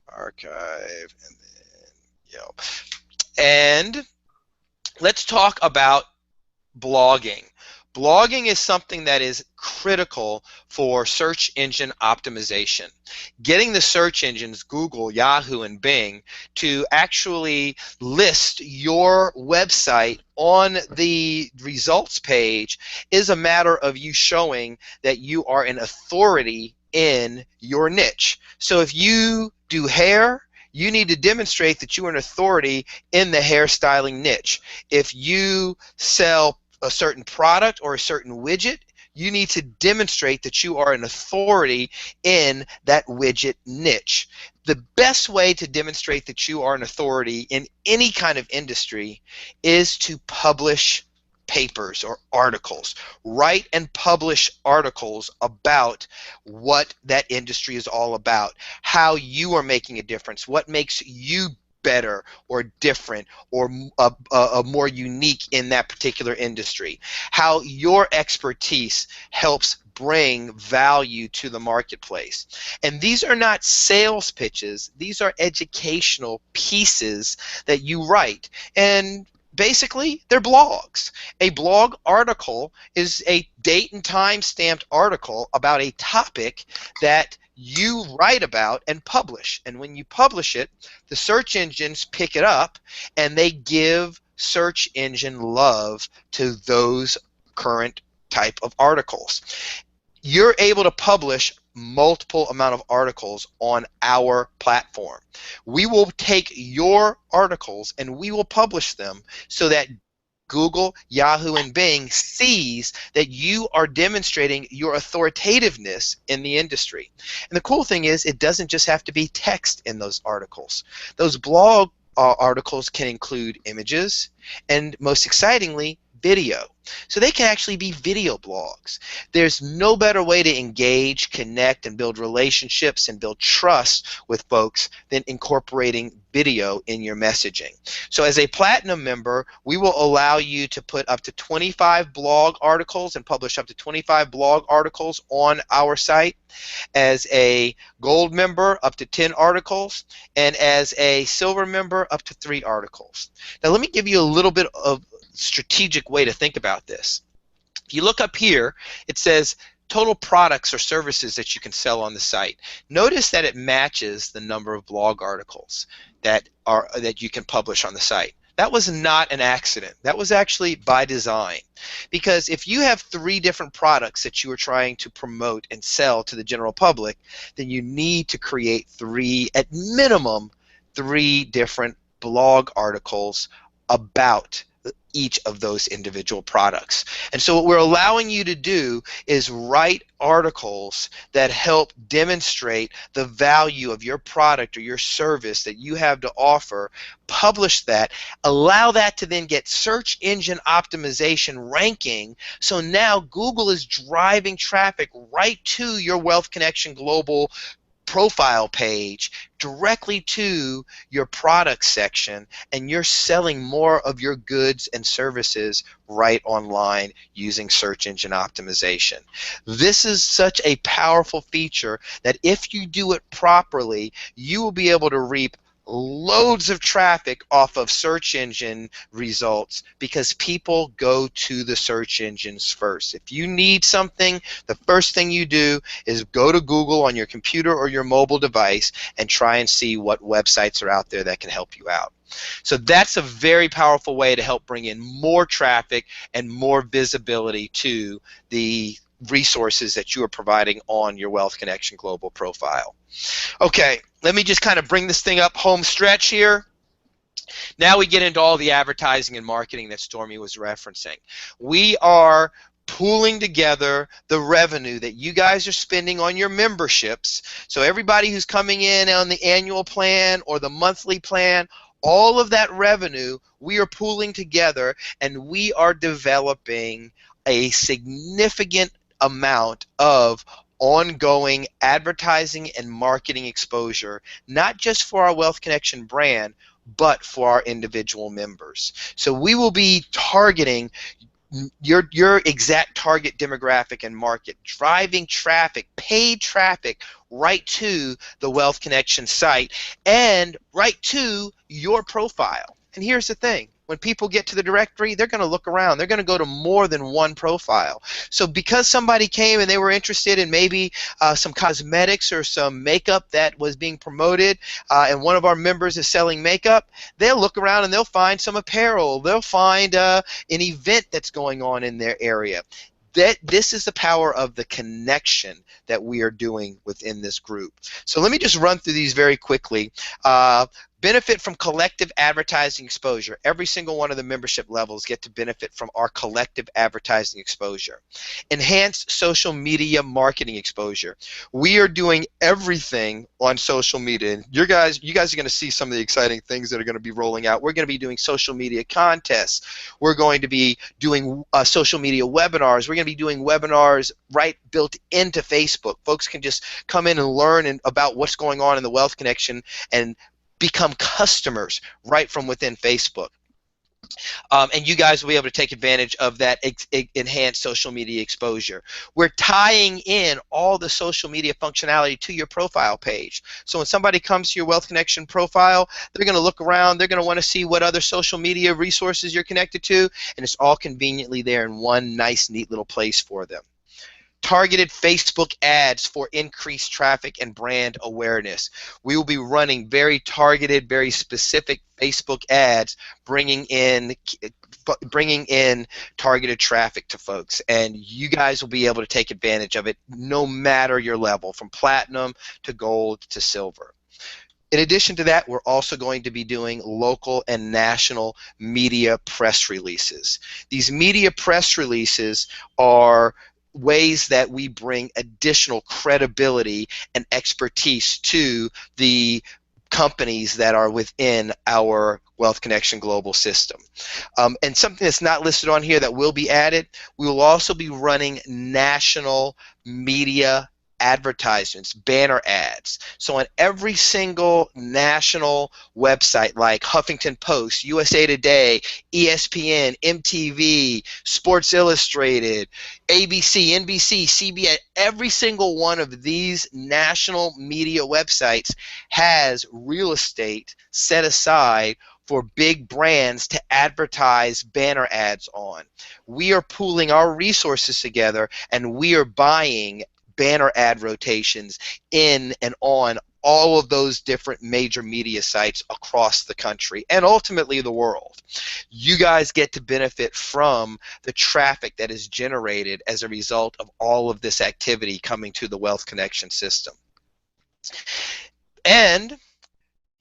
Archive, and then, and let's talk about blogging. Blogging is something that is critical for search engine optimization. Getting the search engines, Google, Yahoo, and Bing, to actually list your website on the results page is a matter of you showing that you are an authority in your niche. So if you do hair, you need to demonstrate that you are an authority in the hairstyling niche. If you sell a certain product or a certain widget, you need to demonstrate that you are an authority in that widget niche. The best way to demonstrate that you are an authority in any kind of industry is to publish papers or articles. Write and publish articles about what that industry is all about, how you are making a difference, what makes you better or different or more unique in that particular industry, how your expertise helps bring value to the marketplace. And these are not sales pitches, these are educational pieces that you write. And basically, they're blogs. A blog article is a date and time stamped article about a topic that you write about and publish. And when you publish it, the search engines pick it up and they give search engine love to those current type of articles. You're able to publish multiple amount of articles on our platform. We will take your articles and we will publish them so that Google, Yahoo, and Bing sees that you are demonstrating your authoritativeness in the industry. And the cool thing is, it doesn't just have to be text in those articles. Those blog articles can include images and, most excitingly, video. So they can actually be video blogs. There's no better way to engage, connect, and build relationships and build trust with folks than incorporating video in your messaging. So as a Platinum member, we will allow you to put up to 25 blog articles and publish up to 25 blog articles on our site. As a Gold member, up to 10 articles, and as a Silver member, up to 3 articles. Now let me give you a little bit of strategic way to think about this. If you look up here, it says total products or services that you can sell on the site. Notice that it matches the number of blog articles that you can publish on the site. That was not an accident. That was actually by design. Because if you have 3 different products that you are trying to promote and sell to the general public, then you need to create 3, at minimum, 3 different blog articles about each of those individual products. And so what we're allowing you to do is write articles that help demonstrate the value of your product or your service that you have to offer, publish that, allow that to then get search engine optimization ranking, so now Google is driving traffic right to your Wealth Connection Global profile page directly to your product section, and you're selling more of your goods and services right online using search engine optimization. This is such a powerful feature that if you do it properly, you will be able to reap loads of traffic off of search engine results because people go to the search engines first. If you need something, the first thing you do is go to Google on your computer or your mobile device and try and see what websites are out there that can help you out. So that's a very powerful way to help bring in more traffic and more visibility to the resources that you are providing on your Wealth Connection Global profile. Okay, let me just kind of bring this thing up home stretch here. Now we get into all the advertising and marketing that Stormy was referencing. We are pooling together the revenue that you guys are spending on your memberships. So everybody who's coming in on the annual plan or the monthly plan, all of that revenue we are pooling together, and we are developing a significant amount of ongoing advertising and marketing exposure, not just for our Wealth Connection brand, but for our individual members. So we will be targeting your exact target demographic and market, driving traffic, paid traffic, right to the Wealth Connection site and right to your profile. And here's the thing. when people get to the directory, they're going to look around. They're going to go to more than one profile. So because somebody came and they were interested in maybe some cosmetics or some makeup that was being promoted, and one of our members is selling makeup, they'll look around and they'll find some apparel. They'll find an event that's going on in their area. This is the power of the connection that we are doing within this group. So let me just run through these very quickly. Benefit from collective advertising exposure. Every single one of the membership levels get to benefit from our collective advertising exposure. Enhanced social media marketing exposure. We are doing everything on social media. And you guys are going to see some of the exciting things that are going to be rolling out. We're going to be doing social media contests. We're going to be doing social media webinars. We're going to be doing webinars right built into Facebook. Folks can just come in and learn about what's going on in the Wealth Connection and become customers right from within Facebook. And you guys will be able to take advantage of that enhanced social media exposure. We're tying in all the social media functionality to your profile page. So when somebody comes to your Wealth Connection profile, they're going to look around, they're going to want to see what other social media resources you're connected to, and it's all conveniently there in one nice, neat little place for them. Targeted Facebook ads for increased traffic and brand awareness. We will be running very targeted, very specific Facebook ads, bringing in targeted traffic to folks, and you guys will be able to take advantage of it no matter your level, from platinum to gold to silver. In addition to that, we're also going to be doing local and national media press releases. These media press releases are ways that we bring additional credibility and expertise to the companies that are within our Wealth Connection global system. And something that's not listed on here that will be added, we will also be running national media advertisements, banner ads. So on every single national website like Huffington Post, USA Today, ESPN, MTV, Sports Illustrated, ABC, NBC, CBS, every single one of these national media websites has real estate set aside for big brands to advertise banner ads on. We are pooling our resources together and we are buying banner ad rotations in and on all of those different major media sites across the country and ultimately the world. You guys get to benefit from the traffic that is generated as a result of all of this activity coming to the Wealth Connection system. And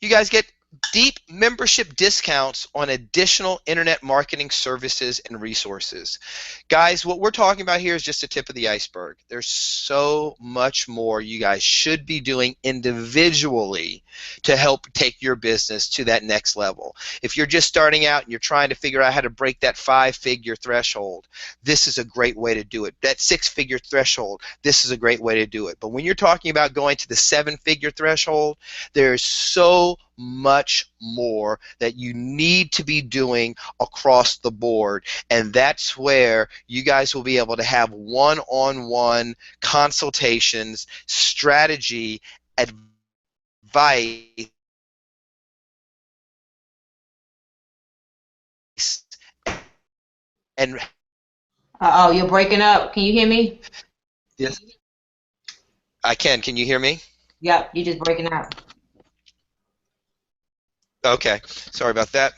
you guys get deep membership discounts on additional internet marketing services and resources. Guys, what we're talking about here is just the tip of the iceberg. There's so much more you guys should be doing individually to help take your business to that next level. If you're just starting out and you're trying to figure out how to break that 5-figure threshold, this is a great way to do it. That 6-figure threshold, this is a great way to do it. But when you're talking about going to the 7-figure threshold, there's so much more that you need to be doing across the board, and that's where you guys will be able to have one-on-one consultations, strategy, advice, and Uh-oh, you're breaking up. Can you hear me? yes, I can. Can you hear me? Yep, you're just breaking up. Okay, sorry about that.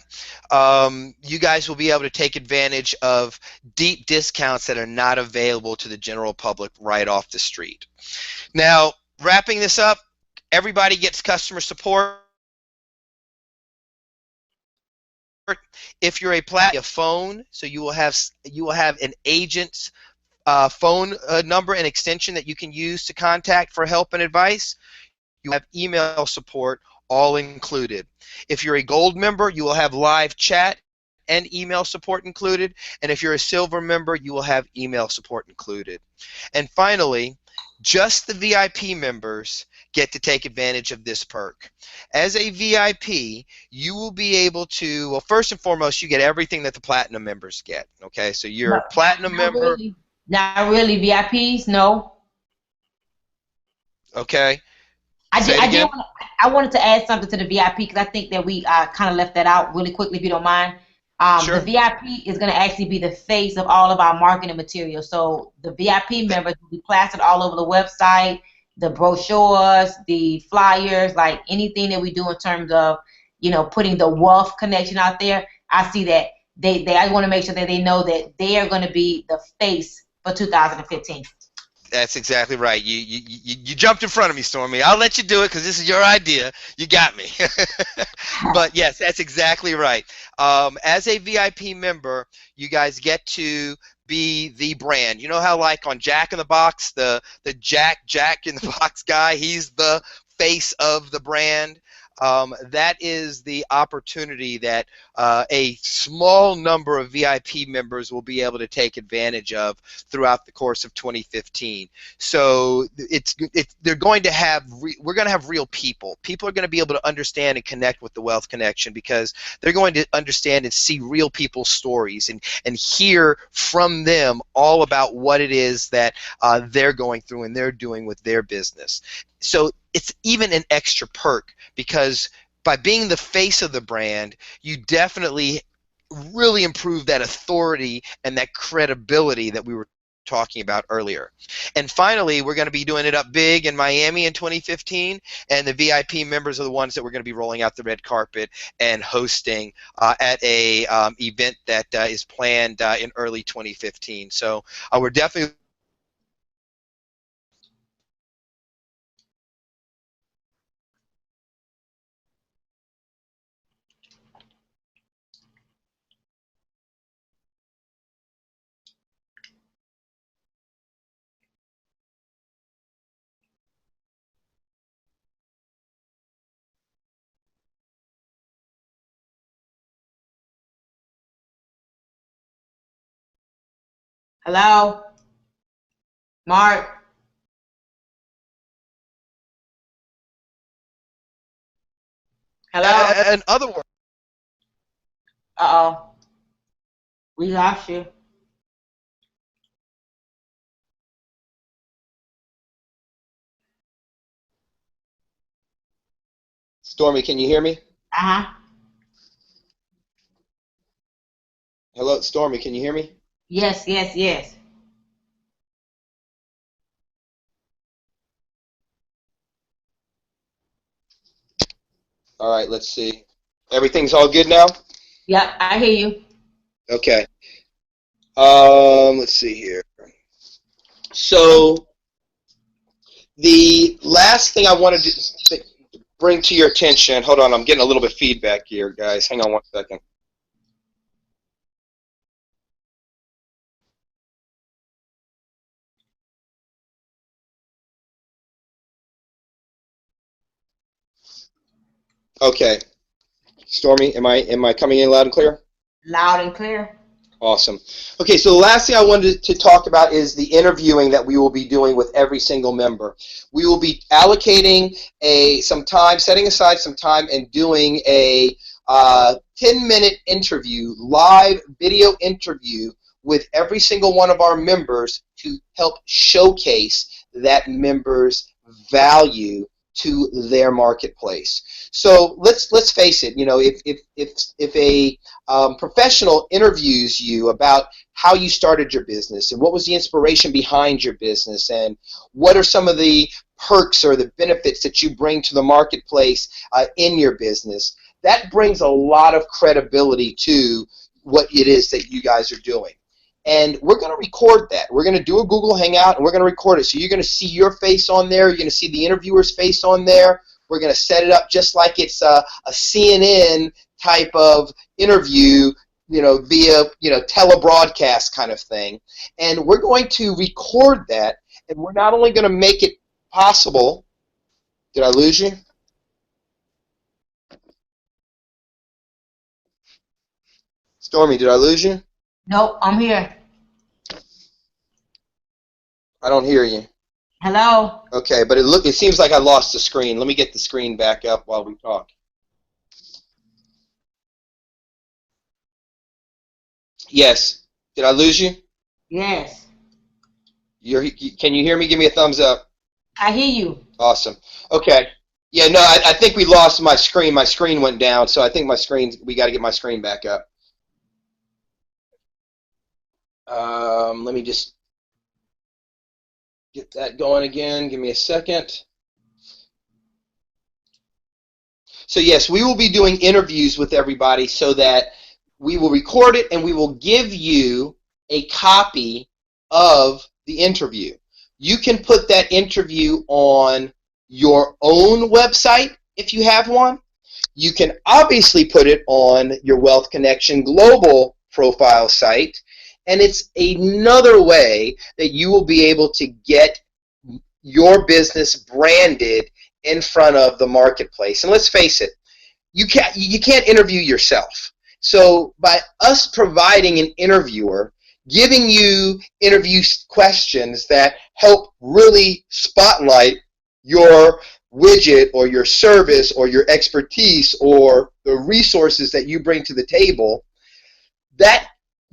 You guys will be able to take advantage of deep discounts that are not available to the general public right off the street. Now, wrapping this up, everybody gets customer support. If you're a phone, so you will have an agent's phone number and extension that you can use to contact for help and advice. You have email support all included. If you're a gold member, you will have live chat and email support included, and if you're a silver member, you will have email support included. And finally, just the VIP members get to take advantage of this perk. As a VIP, you will be able to, well, first and foremost, you get everything that the platinum members get. Okay, so you're a platinum member. Really. Not really VIPs, no. Okay. I wanted to add something to the VIP because I think that we kind of left that out really quickly, if you don't mind. The Sure. VIP is going to actually be the face of all of our marketing material. So the VIP members will be plastered all over the website, the brochures, the flyers, like anything that we do in terms of, putting the wealth connection out there. I see that I want to make sure that they know that they are going to be the face for 2015. That's exactly right. You jumped in front of me, Stormy. I'll let you do it because this is your idea. You got me. But yes, that's exactly right. As a VIP member, you guys get to be the brand. You know how, like on Jack in the Box, the Jack in the Box guy, he's the face of the brand. That is the opportunity that a small number of VIP members will be able to take advantage of throughout the course of 2015. So they're going to have we're going to have real people. People are going to be able to understand and connect with the Wealth Connection because they're going to understand and see real people's stories and hear from them all about what it is that they're going through and they're doing with their business. So it's even an extra perk because by being the face of the brand, you definitely really improve that authority and that credibility that we were talking about earlier. And finally, we're going to be doing it up big in Miami in 2015, and the VIP members are the ones that we're going to be rolling out the red carpet and hosting at a event that is planned in early 2015. So we're definitely Hello, Mark. Hello. in other words. Uh-oh. We lost you. Stormy, can you hear me? Uh-huh. Hello, Stormy, can you hear me? Yes, yes, yes. All right, let's see. Everything's all good now? Yep, I hear you. Okay. Let's see here. So the last thing I wanted to bring to your attention, hold on, I'm getting a little bit of feedback here, guys. Hang on one second. Okay. Stormy, am I coming in loud and clear? Loud and clear. Awesome. Okay, so the last thing I wanted to talk about is the interviewing that we will be doing with every single member. We will be allocating some time, setting aside some time, and doing a 10-minute interview, live video interview with every single one of our members to help showcase that member's value to their marketplace. So let's face it. You know, if a professional interviews you about how you started your business and what was the inspiration behind your business and what are some of the perks or the benefits that you bring to the marketplace in your business, that brings a lot of credibility to what it is that you guys are doing. And we're going to record that. We're going to do a Google Hangout, and we're going to record it. So you're going to see your face on there. You're going to see the interviewer's face on there. We're going to set it up just like it's a CNN type of interview, via, telebroadcast kind of thing. And we're going to record that, and we're not only going to make it possible. Did I lose you? Stormy, did I lose you? Nope, I'm here. I don't hear you. Hello. Okay, but it seems like I lost the screen. Let me get the screen back up while we talk. Yes. Did I lose you? Yes. Can you hear me? Give me a thumbs up. I hear you. Awesome. Okay. Yeah, no, I think we lost my screen. My screen went down, so I think we got to get my screen back up. Let me just get that going again. Give me a second. So yes, we will be doing interviews with everybody so that we will record it and we will give you a copy of the interview. You can put that interview on your own website if you have one. You can obviously put it on your Wealth Connection Global profile site, and it's another way that you will be able to get your business branded in front of the marketplace. And let's face it, you can't interview yourself. So by us providing an interviewer, giving you interview questions that help really spotlight your widget or your service or your expertise or the resources that you bring to the table, that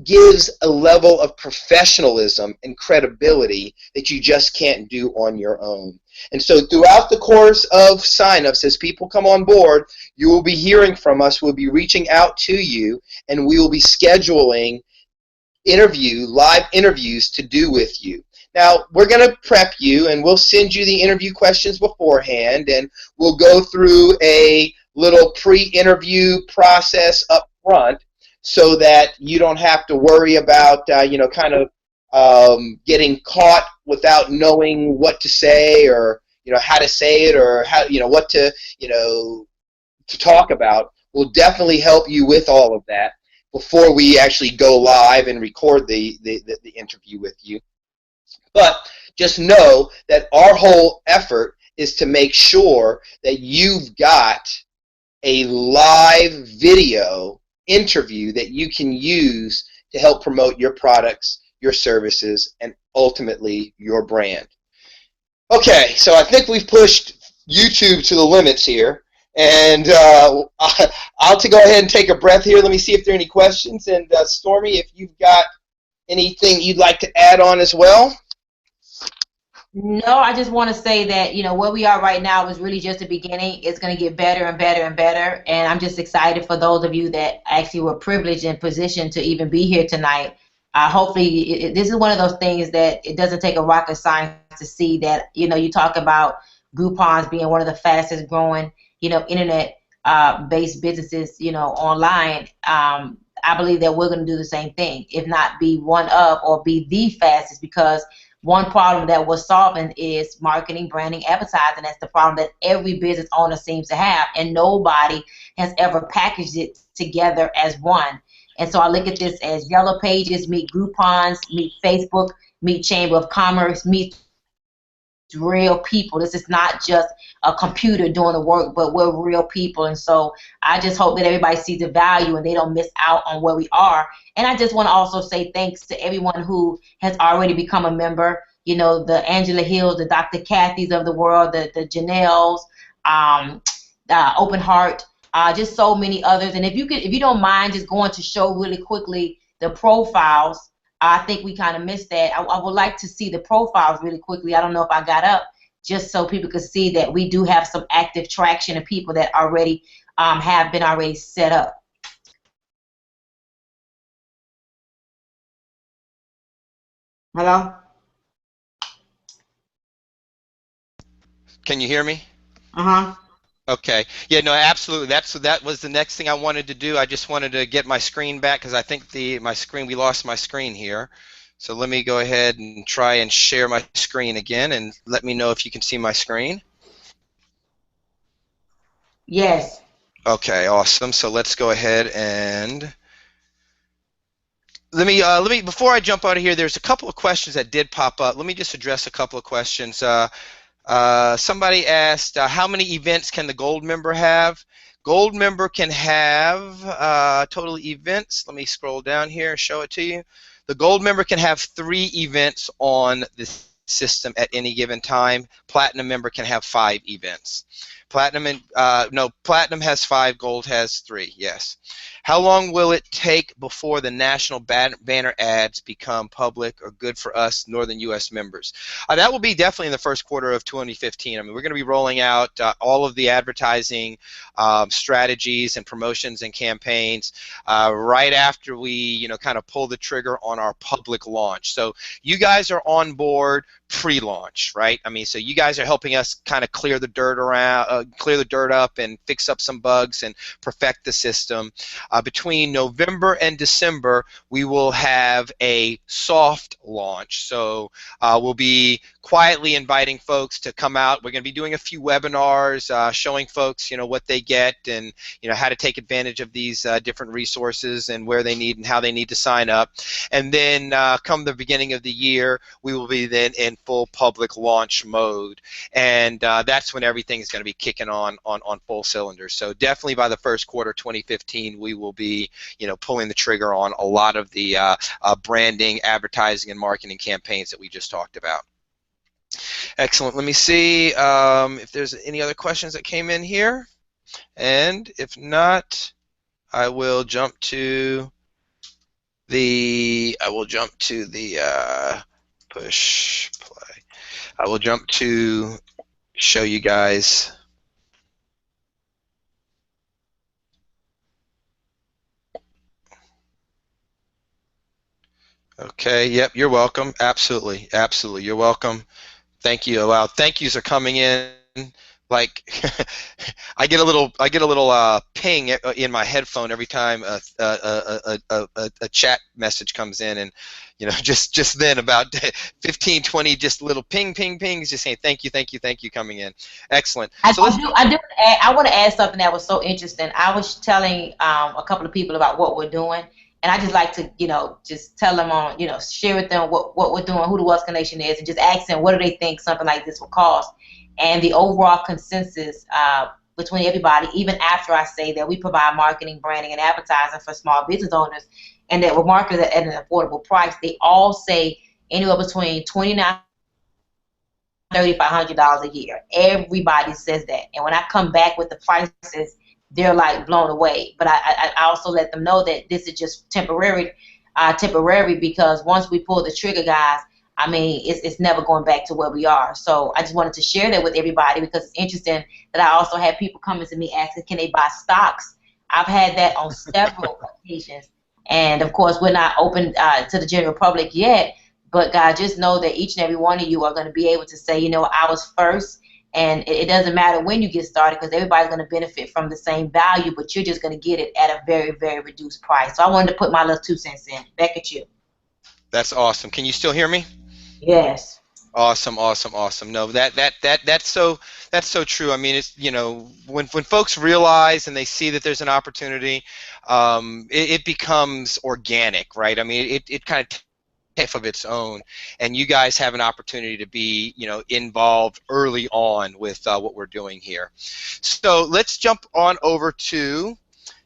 gives a level of professionalism and credibility that you just can't do on your own. And so throughout the course of signups, as people come on board, you will be hearing from us. We'll be reaching out to you, and we will be scheduling live interviews to do with you. Now, we're going to prep you, and we'll send you the interview questions beforehand, and we'll go through a little pre-interview process up front so that you don't have to worry about, getting caught without knowing what to say or, how to say it or how, what to, to talk about. We'll definitely help you with all of that before we actually go live and record the interview with you. But just know that our whole effort is to make sure that you've got a live video interview that you can use to help promote your products, your services, and ultimately your brand. Okay, so I think we've pushed YouTube to the limits here. And I'll go ahead and take a breath here. Let me see if there are any questions. And Stormy, if you've got anything you'd like to add on as well. No, I just want to say that, where we are right now is really just the beginning. It's going to get better and better and better. And I'm just excited for those of you that actually were privileged and positioned to even be here tonight. Hopefully, this is one of those things that it doesn't take a rocket science to see that, you talk about Groupon's being one of the fastest growing, internet based businesses, online. I believe that we're going to do the same thing, if not be one of or be the fastest, because one problem that we're solving is marketing, branding, advertising. That's the problem that every business owner seems to have, and nobody has ever packaged it together as one. And so I look at this as Yellow Pages meet Groupons, meet Facebook, meet Chamber of Commerce, meet real people. This is not just a computer doing the work, but we're real people. And so I just hope that everybody sees the value and they don't miss out on where we are. And I just want to also say thanks to everyone who has already become a member. The Angela Hills, the Dr. Kathys of the world, the Janelles, Open Heart, just so many others. And if you don't mind just going to show really quickly the profiles. I think we kind of missed that. I would like to see the profiles really quickly. I don't know if I got up, just so people could see that we do have some active traction of people that already have been already set up. Hello? Can you hear me? Uh-huh. Okay. Yeah, no, absolutely. That was the next thing I wanted to do. I just wanted to get my screen back because I think we lost my screen here. So let me go ahead and try and share my screen again and let me know if you can see my screen. Yes. Okay, awesome. So let's go ahead and let me before I jump out of here, there's a couple of questions that did pop up. Let me just address a couple of questions. Somebody asked, how many events can the gold member have? Gold member can have total events. Let me scroll down here and show it to you. The gold member can have 3 events on the system at any given time. Platinum member can have 5 events. Platinum has 5, gold has 3, yes. How long will it take before the national banner ads become public or good for us Northern U.S. members? That will be definitely in the first quarter of 2015. I mean, we're going to be rolling out all of the advertising strategies and promotions and campaigns right after we, kind of pull the trigger on our public launch. So you guys are on board pre-launch, right? I mean, so you guys are helping us kind of clear the dirt up and fix up some bugs and perfect the system. Between November and December, we will have a soft launch. So we'll be quietly inviting folks to come out. We're going to be doing a few webinars, showing folks, what they get and, how to take advantage of these different resources and where they need and how they need to sign up. And then come the beginning of the year, we will be then in full public launch mode. And that's when everything's going to be kicking on full cylinders. So definitely by the first quarter 2015, we will be, pulling the trigger on a lot of the branding, advertising, and marketing campaigns that we just talked about. Excellent. Let me see if there's any other questions that came in here. And if not, I will jump to the push play. I will jump to show you guys. Okay, yep, you're welcome. Absolutely, absolutely, you're welcome. Thank you. Wow, thank yous are coming in. Like, I get a little ping in my headphone every time a chat message comes in, and just then about 15, 20, just little ping, pings, just saying thank you coming in. Excellent. I want to add something that was so interesting. I was telling a couple of people about what we're doing, and I just like to, just tell them on, share with them what we're doing, who the Wealth Nation is, and just ask them what do they think something like this will cost. And the overall consensus between everybody, even after I say that we provide marketing, branding, and advertising for small business owners, and that we're marketed at an affordable price, they all say anywhere between $2,900 to $3,500 a year. Everybody says that. And when I come back with the prices, they're like blown away. But I also let them know that this is just temporary because once we pull the trigger, guys, I mean, it's never going back to where we are. So I just wanted to share that with everybody because it's interesting that I also have people coming to me asking, can they buy stocks? I've had that on several occasions. And, of course, we're not open to the general public yet. But, God, just know that each and every one of you are going to be able to say, I was first. And it doesn't matter when you get started because everybody's going to benefit from the same value, but you're just going to get it at a very, very reduced price. So I wanted to put my little 2 cents in. Back at you. That's awesome. Can you still hear me? Yes. Awesome. No, that's so true. I mean, it's when folks realize and they see that there's an opportunity, it becomes organic, right? I mean, it kind of takes of its own, and you guys have an opportunity to be involved early on with what we're doing here. So let's jump on over to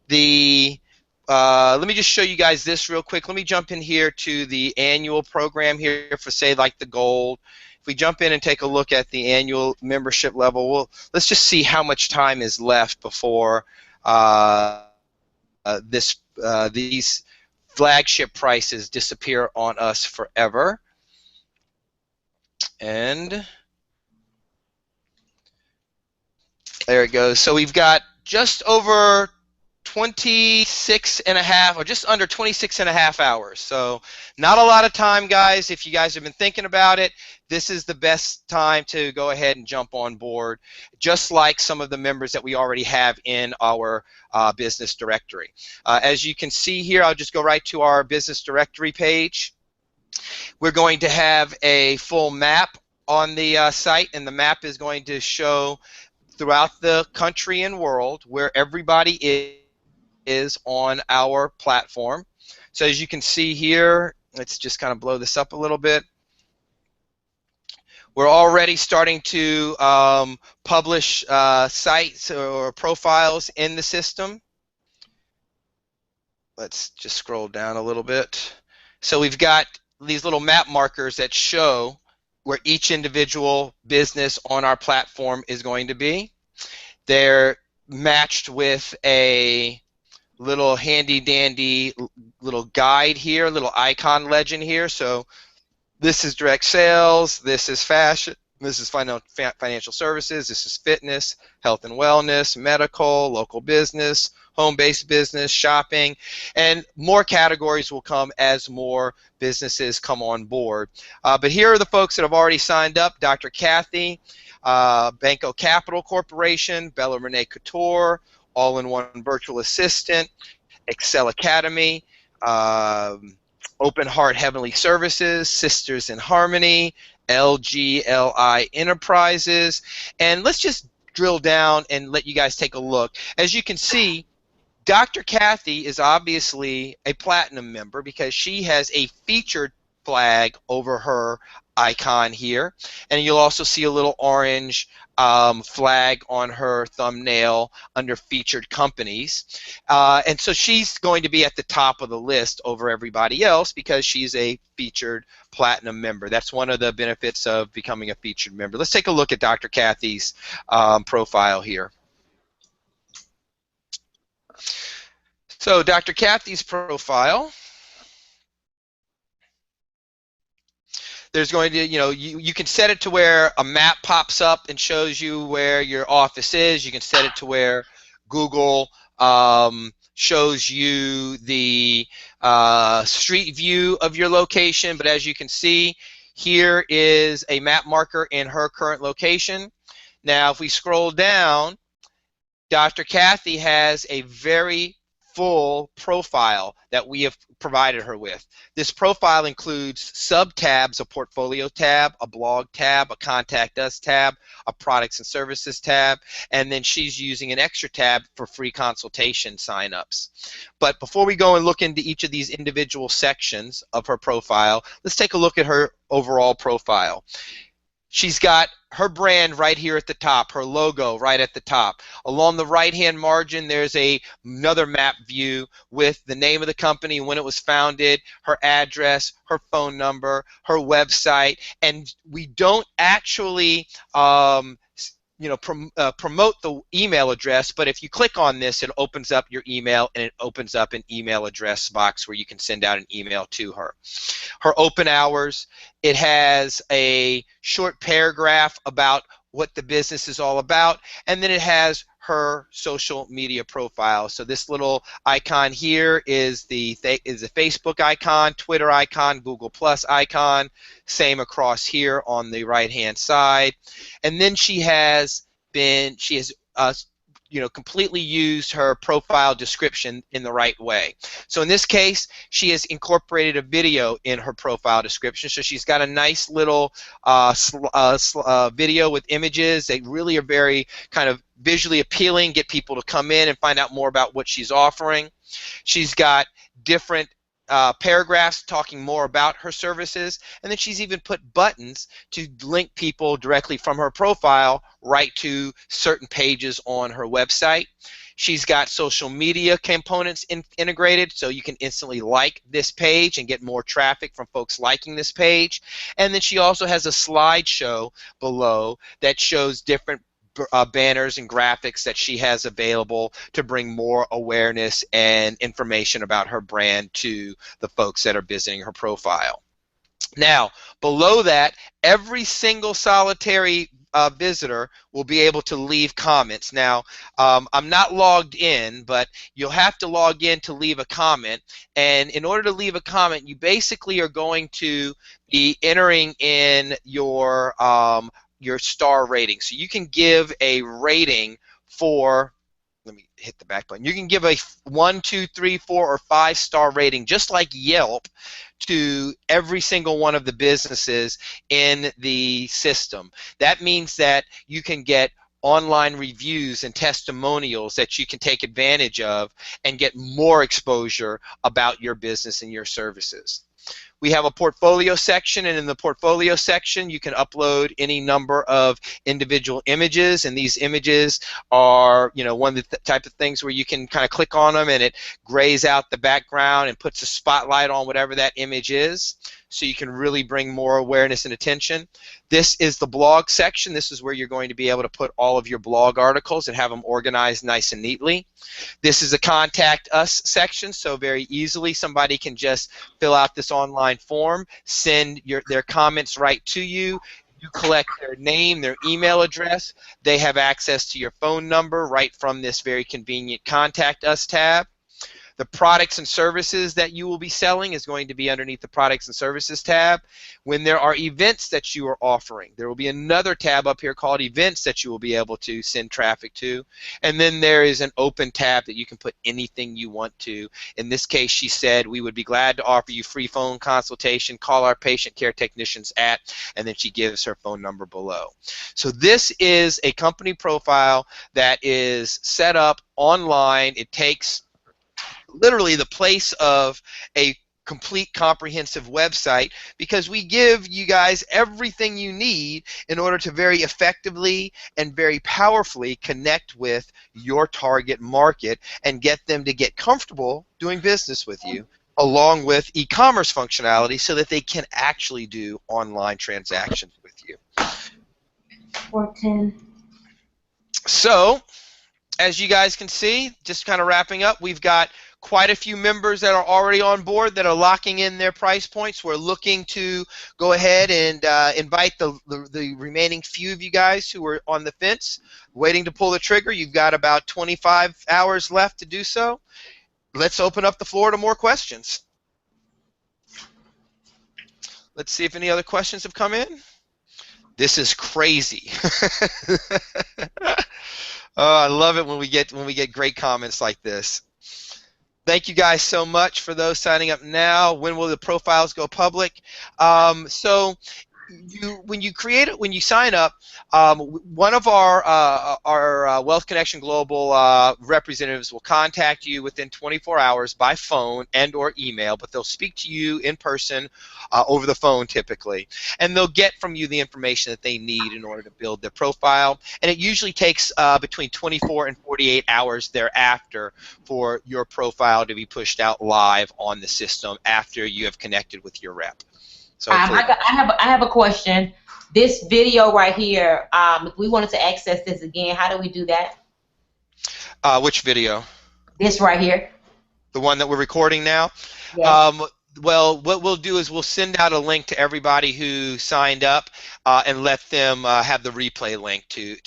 the. Let me just show you guys this real quick. Let me jump in here to the annual program here for, say, like the gold. If we jump in and take a look at the annual membership level, let's just see how much time is left before these flagship prices disappear on us forever. And there it goes. So we've got just over 26 and a half, or just under 26 and a half hours. So not a lot of time, guys. If you guys have been thinking about it, this is the best time to go ahead and jump on board, just like some of the members that we already have in our business directory. As you can see here, I'll just go right to our business directory page. We're going to have a full map on the site, and the map is going to show throughout the country and world where everybody is on our platform. So as you can see here, let's just kind of blow this up a little bit. We're already starting to publish sites or profiles in the system. Let's just scroll down a little bit. So we've got these little map markers that show where each individual business on our platform is going to be. They're matched with a little handy dandy little guide here, little icon legend here. So this is direct sales, this is fashion, this is financial services, this is fitness, health and wellness, medical, local business, home-based business, shopping, and more categories will come as more businesses come on board. But here are the folks that have already signed up: Dr. Kathy, Banco Capital Corporation, Bella Renee Couture, All-in-One Virtual Assistant, Excel Academy, Open Heart Heavenly Services, Sisters in Harmony, LGLI Enterprises, and let's just drill down and let you guys take a look. As you can see, Dr. Kathy is obviously a platinum member because she has a featured flag over her icon here, and you'll also see a little orange flag on her thumbnail under featured companies, and so she's going to be at the top of the list over everybody else because she's a featured platinum member. That's one of the benefits of becoming a featured member. Let's take a look at Dr. Kathy's profile here. So Dr. Kathy's profile, there's going to, you can set it to where a map pops up and shows you where your office is. You can set it to where Google shows you the street view of your location. But as you can see, here is a map marker in her current location. Now, if we scroll down, Dr. Kathy has a very full profile that we have provided her with. This profile includes sub-tabs: a portfolio tab, a blog tab, a contact us tab, a products and services tab, and then she's using an extra tab for free consultation signups. But before we go and look into each of these individual sections of her profile, let's take a look at her overall profile. She's got her brand right here at the top, her logo right at the top. Along the right-hand margin, there's another map view with the name of the company, when it was founded, her address, her phone number, her website, and we don't actually promote the email address, but if you click on this, it opens up your email and it opens up an email address box where you can send out an email to her. Her open hours, it has a short paragraph about what the business is all about, and then it has her social media profile. So this little icon here is the Facebook icon, Twitter icon, Google Plus icon, same across here on the right hand side. And then she has completely used her profile description in the right way. So in this case, she has incorporated a video in her profile description. So she's got a nice little video with images. They really are very kind of visually appealing, get people to come in and find out more about what she's offering. She's got different paragraphs talking more about her services, and then she's even put buttons to link people directly from her profile right to certain pages on her website. She's got social media components integrated, so you can instantly like this page and get more traffic from folks liking this page. And then she also has a slideshow below that shows different banners and graphics that she has available to bring more awareness and information about her brand to the folks that are visiting her profile. Now, below that, every single solitary visitor will be able to leave comments. Now, I'm not logged in, but you'll have to log in to leave a comment. And in order to leave a comment, you basically are going to be entering in your star rating. So you can give a rating for, let me hit the back button. You can give a 1, 2, 3, 4, or 5-star rating, just like Yelp, to every single one of the businesses in the system. That means that you can get online reviews and testimonials that you can take advantage of and get more exposure about your business and your services. We have a portfolio section, and in the portfolio section you can upload any number of individual images, and these images are, one of the type of things where you can kind of click on them and it grays out the background and puts a spotlight on whatever that image is. so you can really bring more awareness and attention. This is the blog section. This is where you're going to be able to put all of your blog articles and have them organized nice and neatly. This is a contact us section, so very easily somebody can just fill out this online form, send their comments right to you. You collect their name, their email address. They have access to your phone number right from this very convenient Contact Us tab. The products and services that you will be selling is going to be underneath the Products and Services tab. When there are events that you are offering, there will be another tab up here called Events that you will be able to send traffic to. And then there is an open tab that you can put anything you want to. In this case, she said, we would be glad to offer you free phone consultation. Call our patient care technicians at, and then she gives her phone number below. So this is a company profile that is set up online. It takes literally the place of a complete comprehensive website, because we give you guys everything you need in order to very effectively and very powerfully connect with your target market and get them to get comfortable doing business with you, along with e-commerce functionality so that they can actually do online transactions with you. 410. So, as you guys can see, just kind of wrapping up, we've got quite a few members that are already on board that are locking in their price points. We're looking to go ahead and invite the remaining few of you guys who are on the fence, waiting to pull the trigger. You've got about 25 hours left to do so. Let's open up the floor to more questions. Let's see if any other questions have come in. This is crazy. Oh, I love it when we get great comments like this. Thank you guys so much for those signing up now. When will the profiles go public? So when you sign up, one of our Wealth Connection Global representatives will contact you within 24 hours by phone and or email, but they'll speak to you in person over the phone typically, and they'll get from you the information that they need in order to build their profile, and it usually takes between 24 and 48 hours thereafter for your profile to be pushed out live on the system after you have connected with your rep. So I have a question. This video right here, if we wanted to access this again, how do we do that? Which video? This right here. The one that we're recording now? Yes. Well, what we'll do is we'll send out a link to everybody who signed up and let them have the replay link to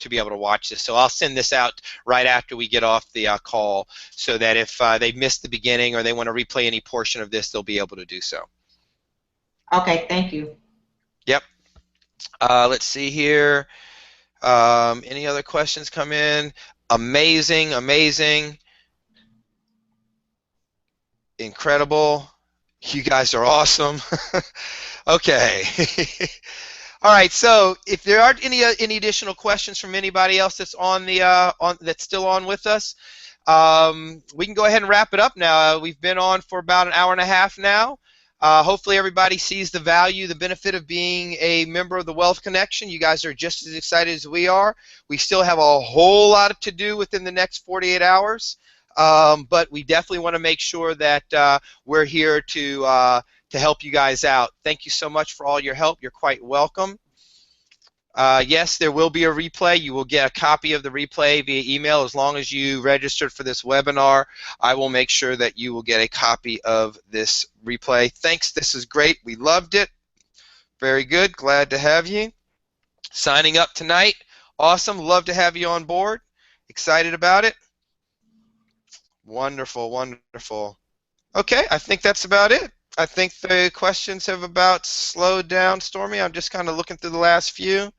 be able to watch this. So I'll send this out right after we get off the call, so that if they missed the beginning or they want to replay any portion of this, they'll be able to do so. Okay, thank you. Yep. Let's see here. Any other questions come in? Amazing, amazing. Incredible. You guys are awesome. Okay. All right, so if there aren't any additional questions from anybody else that's on the that's still on with us, we can go ahead and wrap it up now. We've been on for about an hour and a half now. Hopefully everybody sees the value, the benefit of being a member of the Wealth Connection. You guys are just as excited as we are. We still have a whole lot to do within the next 48 hours, but we definitely want to make sure that we're here to help you guys out. Thank you so much for all your help. You're quite welcome. Yes, there will be a replay. You will get a copy of the replay via email. As long as you registered for this webinar, I will make sure that you will get a copy of this replay. Thanks. This is great. We loved it. Very good. Glad to have you. Signing up tonight. Awesome. Love to have you on board. Excited about it. Wonderful, wonderful. Okay, I think that's about it. I think the questions have about slowed down, Stormy. I'm just kind of looking through the last few.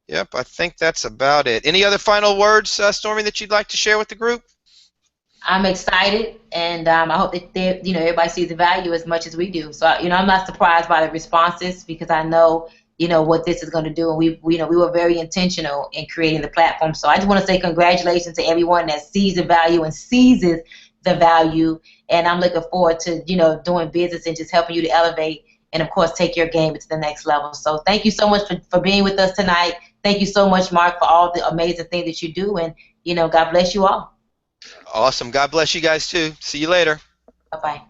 Yep, I think that's about it. Any other final words, Stormy, that you'd like to share with the group? I'm excited, and I hope that everybody sees the value as much as we do. So I'm not surprised by the responses, because I know what this is going to do, and we were very intentional in creating the platform. So I just want to say congratulations to everyone that sees the value and seizes the value, and I'm looking forward to doing business and just helping you to elevate and of course take your game to the next level. So thank you so much for being with us tonight. Thank you so much, Mark, for all the amazing things that you do, and God bless you all. Awesome. God bless you guys too. See you later. Bye-bye.